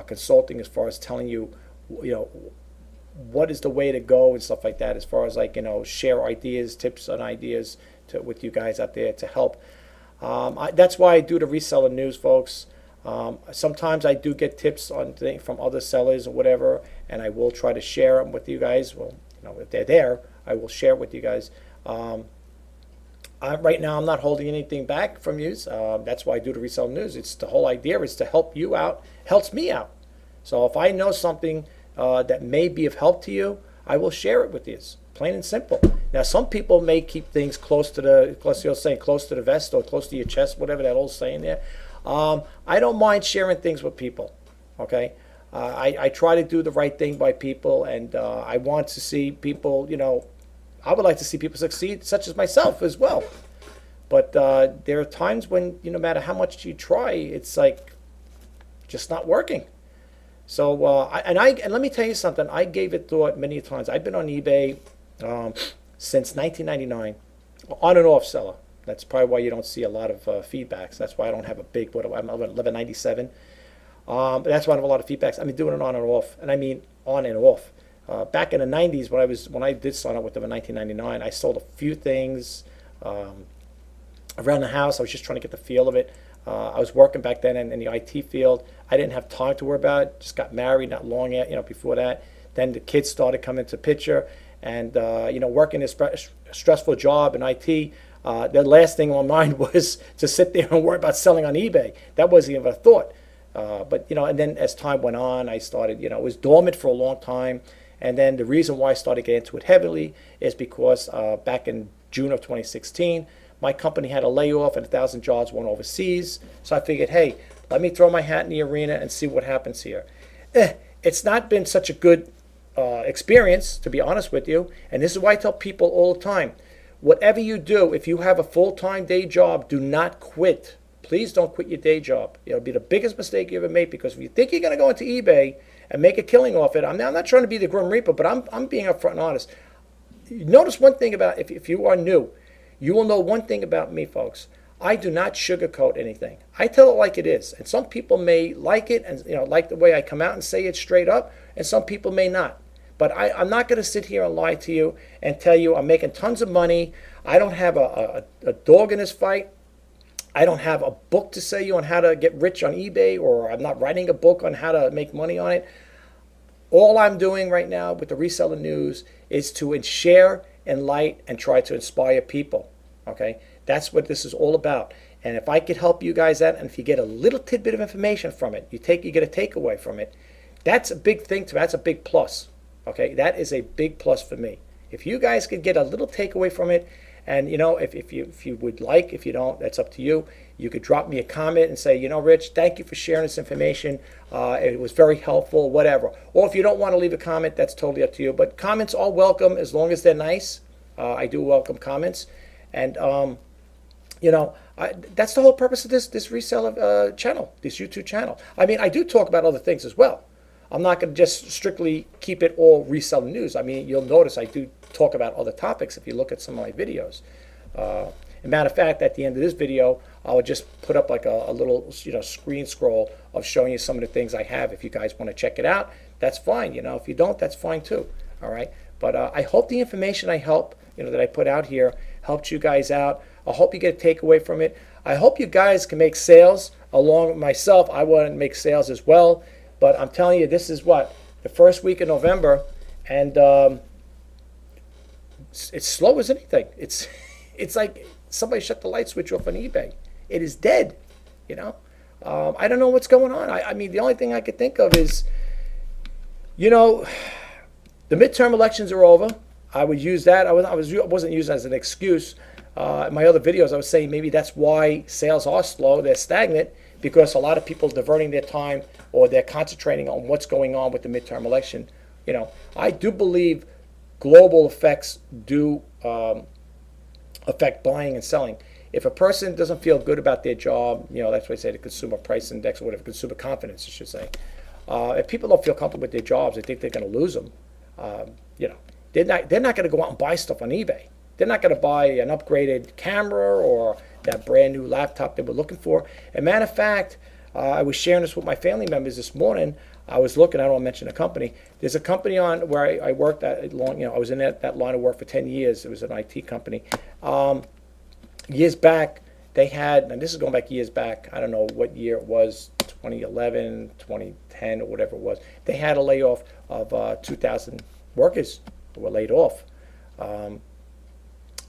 consulting as far as telling you, what is the way to go and stuff like that. As far as share ideas, tips and ideas with you guys out there to help. That's why I do the reseller news, folks. Sometimes I do get tips on things from other sellers or whatever, and I will try to share them with you guys. Well, if they're there, I will share it with you guys. Right now, I'm not holding anything back from you. That's why I do the reseller news. It's the whole idea is to help you out, helps me out. So if I know something that may be of help to you, I will share it with you. It's plain and simple. Now, some people may keep things close to the vest or close to your chest, whatever that old saying there. I don't mind sharing things with people. Okay, I try to do the right thing by people, and I want to see people. I would like to see people succeed, such as myself as well. But there are times when no matter how much you try, it's like just not working. So and let me tell you something. I gave it thought many times. I've been on eBay since 1999, on and off seller. That's probably why you don't see a lot of feedbacks. That's why I don't have a big, I'm 1197. That's why I have a lot of feedbacks. I've been doing it on and off, and I mean on and off. Back in the 90s, when I did sign up with them in 1999, I sold a few things around the house. I was just trying to get the feel of it. I was working back then in the IT field. I didn't have time to worry about it. Just got married not long before that. Then the kids started coming into the picture, and working this stressful job in IT. The last thing on my mind was to sit there and worry about selling on eBay. That wasn't even a thought. But and then as time went on, I started, it was dormant for a long time. And then the reason why I started getting into it heavily is because back in June of 2016, my company had a layoff and 1,000 jobs went overseas. So I figured, hey, let me throw my hat in the arena and see what happens here. It's not been such a good experience, to be honest with you. And this is why I tell people all the time, whatever you do, if you have a full-time day job, do not quit. Please don't quit your day job. It'll be the biggest mistake you ever make, because if you think you're going to go into eBay and make a killing off it, I'm not trying to be the Grim Reaper, but I'm being upfront and honest. Notice one thing about, if you are new, you will know one thing about me, folks. I do not sugarcoat anything. I tell it like it is. And some people may like it and like the way I come out and say it straight up, and some people may not. But I'm not going to sit here and lie to you and tell you I'm making tons of money. I don't have a dog in this fight. I don't have a book to say you on how to get rich on eBay, or I'm not writing a book on how to make money on it. All I'm doing right now with the Reseller News is to share, enlighten, and try to inspire people. Okay, that's what this is all about. And if I could help you guys out, and if you get a little tidbit of information from it, you get a takeaway from it, that's a big thing to me. That's a big plus. Okay, that is a big plus for me. If you guys could get a little takeaway from it, and if you would like, if you don't, that's up to you. You could drop me a comment and say, Rich, thank you for sharing this information. It was very helpful, whatever. Or if you don't want to leave a comment, that's totally up to you. But comments are welcome as long as they're nice. I do welcome comments, and that's the whole purpose of this reseller channel, this YouTube channel. I mean, I do talk about other things as well. I'm not going to just strictly keep it all reseller news. I mean, you'll notice I do talk about other topics if you look at some of my videos. As a matter of fact, at the end of this video, I will just put up like a little screen scroll of showing you some of the things I have. If you guys want to check it out, that's fine. If you don't, that's fine too. All right. But I hope the information that I put out here helped you guys out. I hope you get a takeaway from it. I hope you guys can make sales along myself, I want to make sales as well. But I'm telling you, this is what, the first week of November, and it's slow as anything. It's like somebody shut the light switch off on eBay. It is dead, you know. I don't know what's going on. I mean, the only thing I could think of is, you know, the midterm elections are over. I would use that. I wasn't using it as an excuse. In my other videos, I was saying maybe that's why sales are slow. They're stagnant because a lot of people are diverting their time or they're concentrating on what's going on with the midterm election. You know, I do believe global effects do affect buying and selling. If a person doesn't feel good about their job, you know, that's why I say the consumer price index or whatever, consumer confidence, I should say. If people don't feel comfortable with their jobs, they think they're going to lose them. You know, they're not going to go out and buy stuff on eBay. They're not going to buy an upgraded camera or that brand new laptop they were looking for. As a matter of fact, I was sharing this with my family members this morning. I was looking, I don't want to mention a company. There's a company on where I worked at long, you know, I was in that line of work for 10 years. It was an IT company. Years back, they had, and this is going back years back, I don't know what year it was, 2011, 2010, or whatever it was. They had a layoff of 2,000 workers who were laid off.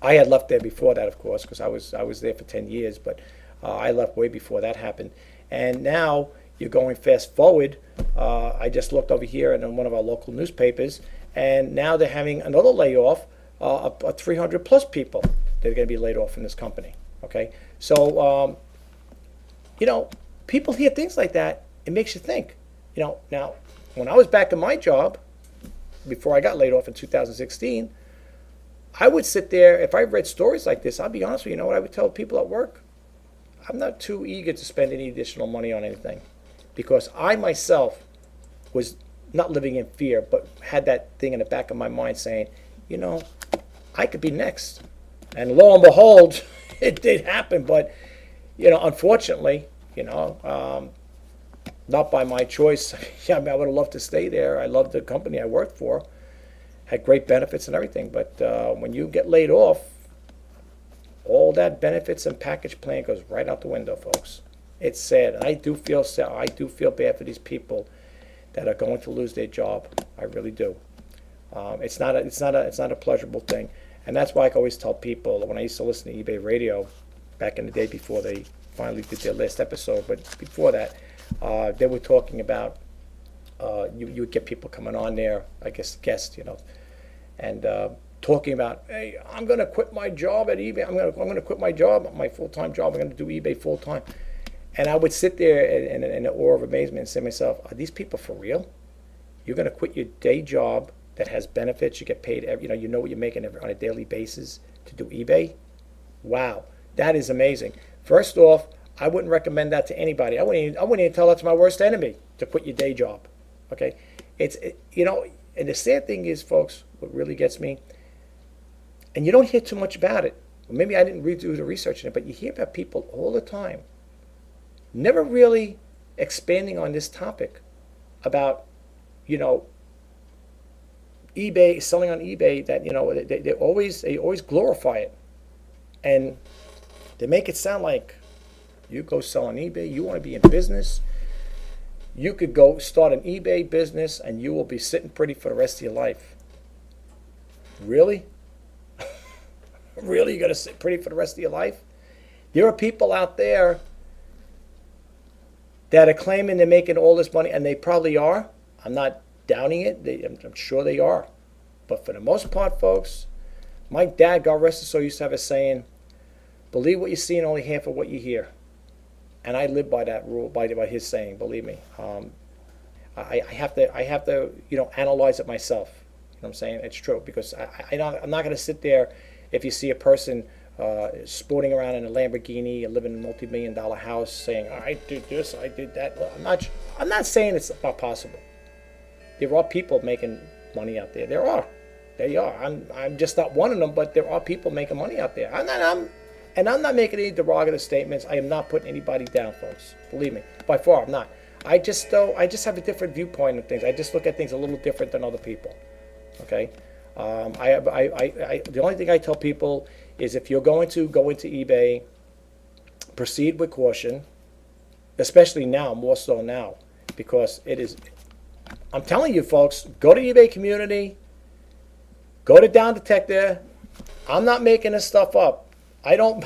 I had left there before that, of course, because I was there for 10 years, but I left way before that happened. And now you're going fast forward. I just looked over here in one of our local newspapers, and now they're having another layoff of 300 plus people that are going to be laid off in this company. Okay, so you know, people hear things like that, it makes you think. You know, now when I was back in my job before I got laid off in 2016, I would sit there, if I read stories like this, I'll be honest with you, you know what I would tell people at work? I'm not too eager to spend any additional money on anything because I myself was not living in fear, but had that thing in the back of my mind saying, you know, I could be next. And lo and behold, it did happen, but, you know, unfortunately, you know, not by my choice. Yeah, I mean, I would have loved to stay there. I loved the company I worked for. Had great benefits and everything, but when you get laid off, all that benefits and package plan goes right out the window, folks. It's sad, and I do feel sad. I do feel bad for these people that are going to lose their job. I really do. It's not a pleasurable thing, and that's why I always tell people when I used to listen to eBay Radio back in the day before they finally did their last episode, but before that, they were talking about. You would get people coming on there, I guess guests, you know, and talking about, hey, I'm going to quit my job at eBay. I'm going to quit my job, my full-time job. I'm going to do eBay full-time. And I would sit there in awe of amazement and say to myself, are these people for real? You're going to quit your day job that has benefits, you get paid, you know what you're making on a daily basis to do eBay? Wow, that is amazing. First off, I wouldn't recommend that to anybody. I wouldn't even tell that to my worst enemy to quit your day job. Okay, you know, and the sad thing is, folks, what really gets me, and you don't hear too much about it. Maybe I didn't do the research in it, but you hear about people all the time, never really expanding on this topic about, you know, eBay, selling on eBay. That, you know, they always glorify it, and they make it sound like you go sell on eBay, you want to be in business. You could go start an eBay business and you will be sitting pretty for the rest of your life. Really? Really? You're going to sit pretty for the rest of your life? There are people out there that are claiming they're making all this money, and they probably are. I'm not downing it. I'm sure they are. But for the most part, folks, my dad, God rest his soul, used to have a saying, believe what you see and only half of what you hear. And I live by that rule, by his saying. Believe me, I have to, you know, analyze it myself. You know what I'm saying? It's true because I'm not going to sit there if you see a person sporting around in a Lamborghini and living in a multi-million-dollar house, saying I did this, I did that. Well, I'm not saying it's not possible. There are people making money out there. There are. I'm just not one of them, but there are people making money out there. And I'm not making any derogatory statements. I am not putting anybody down, folks. Believe me. By far, I'm not. I just have a different viewpoint of things. I just look at things a little different than other people. Okay? The only thing I tell people is if you're going to go into eBay, proceed with caution. especially now, more so now, because it is. I'm telling you, folks, go to eBay community, go to Down Detector. I'm not making this stuff up. I don't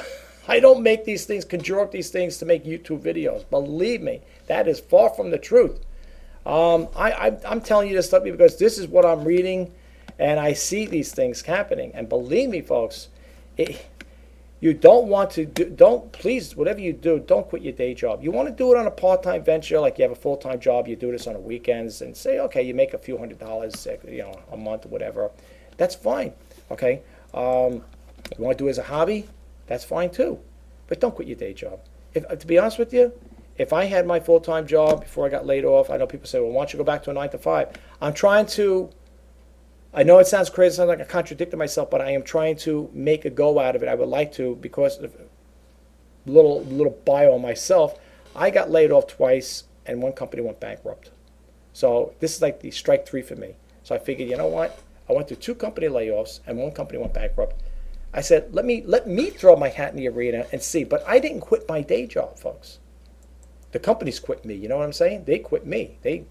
I don't make these things, conjure up these things to make YouTube videos. Believe me, that is far from the truth. I'm telling you this stuff because this is what I'm reading, and I see these things happening. And believe me, folks, you don't want to please, whatever you do, don't quit your day job. You want to do it on a part-time venture, like you have a full-time job, you do this on the weekends, and say, okay, you make a few $100s, a month or whatever. That's fine, okay? You want to do it as a hobby? That's fine too. But don't quit your day job. To be honest with you, if I had my full-time job before I got laid off, I know people say, well, why don't you go back to a 9 to 5? I'm trying to, I know it sounds crazy, it sounds like I contradicted myself, but I am trying to make a go out of it. I would like to, because of little bio on myself, I got laid off twice and one company went bankrupt. So this is like the strike 3 for me. So I figured, you know what? I went through 2 company layoffs and one company went bankrupt. I said, let me throw my hat in the arena and see. But I didn't quit my day job, folks. The companies quit me. You know what I'm saying? They quit me. Hey,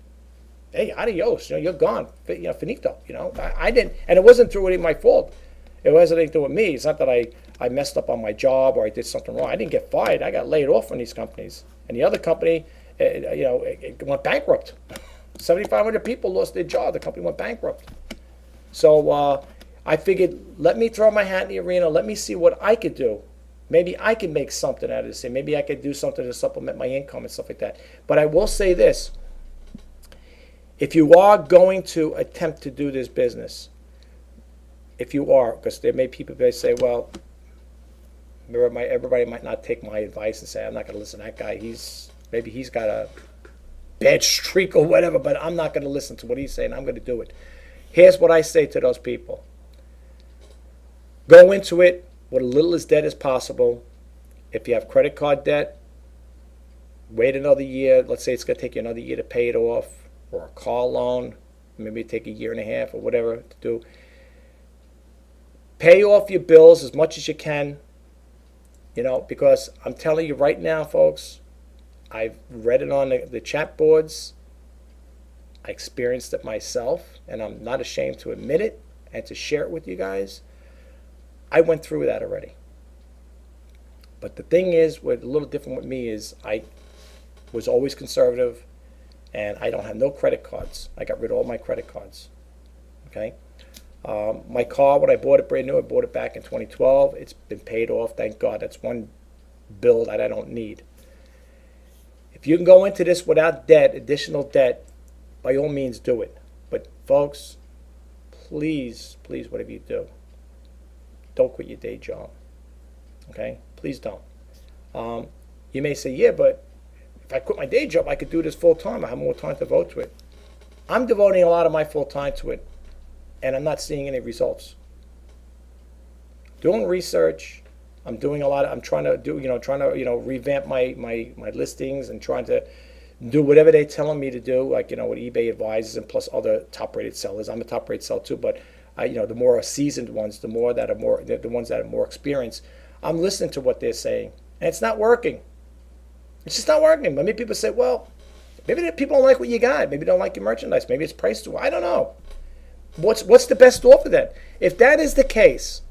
adios. You're gone. Finito. I didn't, and it wasn't through any of my fault. It wasn't anything to do with me. It's not that I messed up on my job or I did something wrong. I didn't get fired. I got laid off from these companies. And the other company, it went bankrupt. 7,500 people lost their job. The company went bankrupt. So I figured, let me throw my hat in the arena. Let me see what I could do. Maybe I can make something out of this. Maybe I could do something to supplement my income and stuff like that. But I will say this. If you are going to attempt to do this business, if you are, because there may be people that say, well, everybody might not take my advice and say, I'm not going to listen to that guy. Maybe he's got a bad streak or whatever, but I'm not going to listen to what he's saying. I'm going to do it. Here's what I say to those people. Go into it with as little as debt as possible. If you have credit card debt, wait another year. Let's say it's going to take you another year to pay it off, or a car loan, maybe take a year and a half or whatever to do. Pay off your bills as much as you can, because I'm telling you right now, folks, I've read it on the chat boards. I experienced it myself, and I'm not ashamed to admit it and to share it with you guys. I went through that already. But the thing is, what's a little different with me is I was always conservative, and I don't have no credit cards. I got rid of all my credit cards. Okay? My car, when I bought it brand new, I bought it back in 2012. It's been paid off, thank God. That's one bill that I don't need. If you can go into this without debt, additional debt, by all means do it. But folks, please, whatever you do, don't quit your day job. Okay? Please don't. You may say, yeah, but if I quit my day job, I could do this full time. I have more time to devote to it. I'm devoting a lot of my full time to it, and I'm not seeing any results. Doing research, I'm trying to revamp my listings and trying to do whatever they're telling me to do, like, what eBay advises, and plus other top-rated sellers. I'm a top-rated seller too, but the more seasoned ones, the ones that are more experienced, I'm listening to what they're saying, and it's not working. It's just not working. Many people say, well, maybe the people don't like what you got. Maybe they don't like your merchandise. Maybe it's priced too. I don't know. What's the best offer then? If that is the case,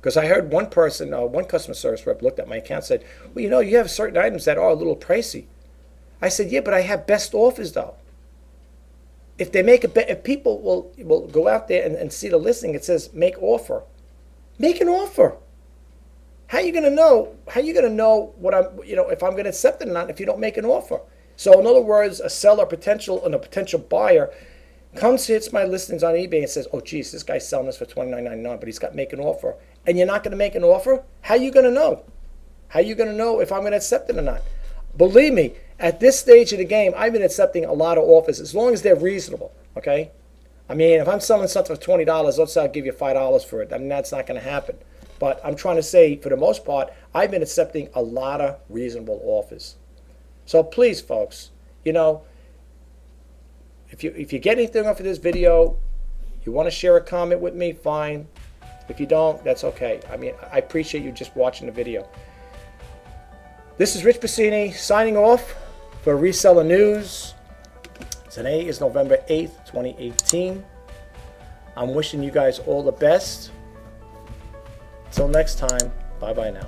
because I heard one customer service rep looked at my account and said, well, you have certain items that are a little pricey. I said, yeah, but I have best offers though. If they make if people will go out there and see the listing, it says make offer. Make an offer. How are you going to know? How are you going to know what if I'm going to accept it or not if you don't make an offer? So in other words, a seller, a potential buyer comes, hits my listings on eBay and says, oh geez, this guy's selling this for $29.99, but he's got make an offer. And you're not going to make an offer? How are you going to know? How are you going to know if I'm going to accept it or not? Believe me, at this stage of the game, I've been accepting a lot of offers as long as they're reasonable, okay? I mean, if I'm selling something for $20, let's say I'll give you $5 for it. I mean, that's not going to happen. But I'm trying to say, for the most part, I've been accepting a lot of reasonable offers. So please, folks, if you get anything off of this video, you want to share a comment with me, fine. If you don't, that's okay. I mean, I appreciate you just watching the video. This is Rich Pasini signing off for Reseller News. Today is November 8th, 2018. I'm wishing you guys all the best. Till next time, bye-bye now.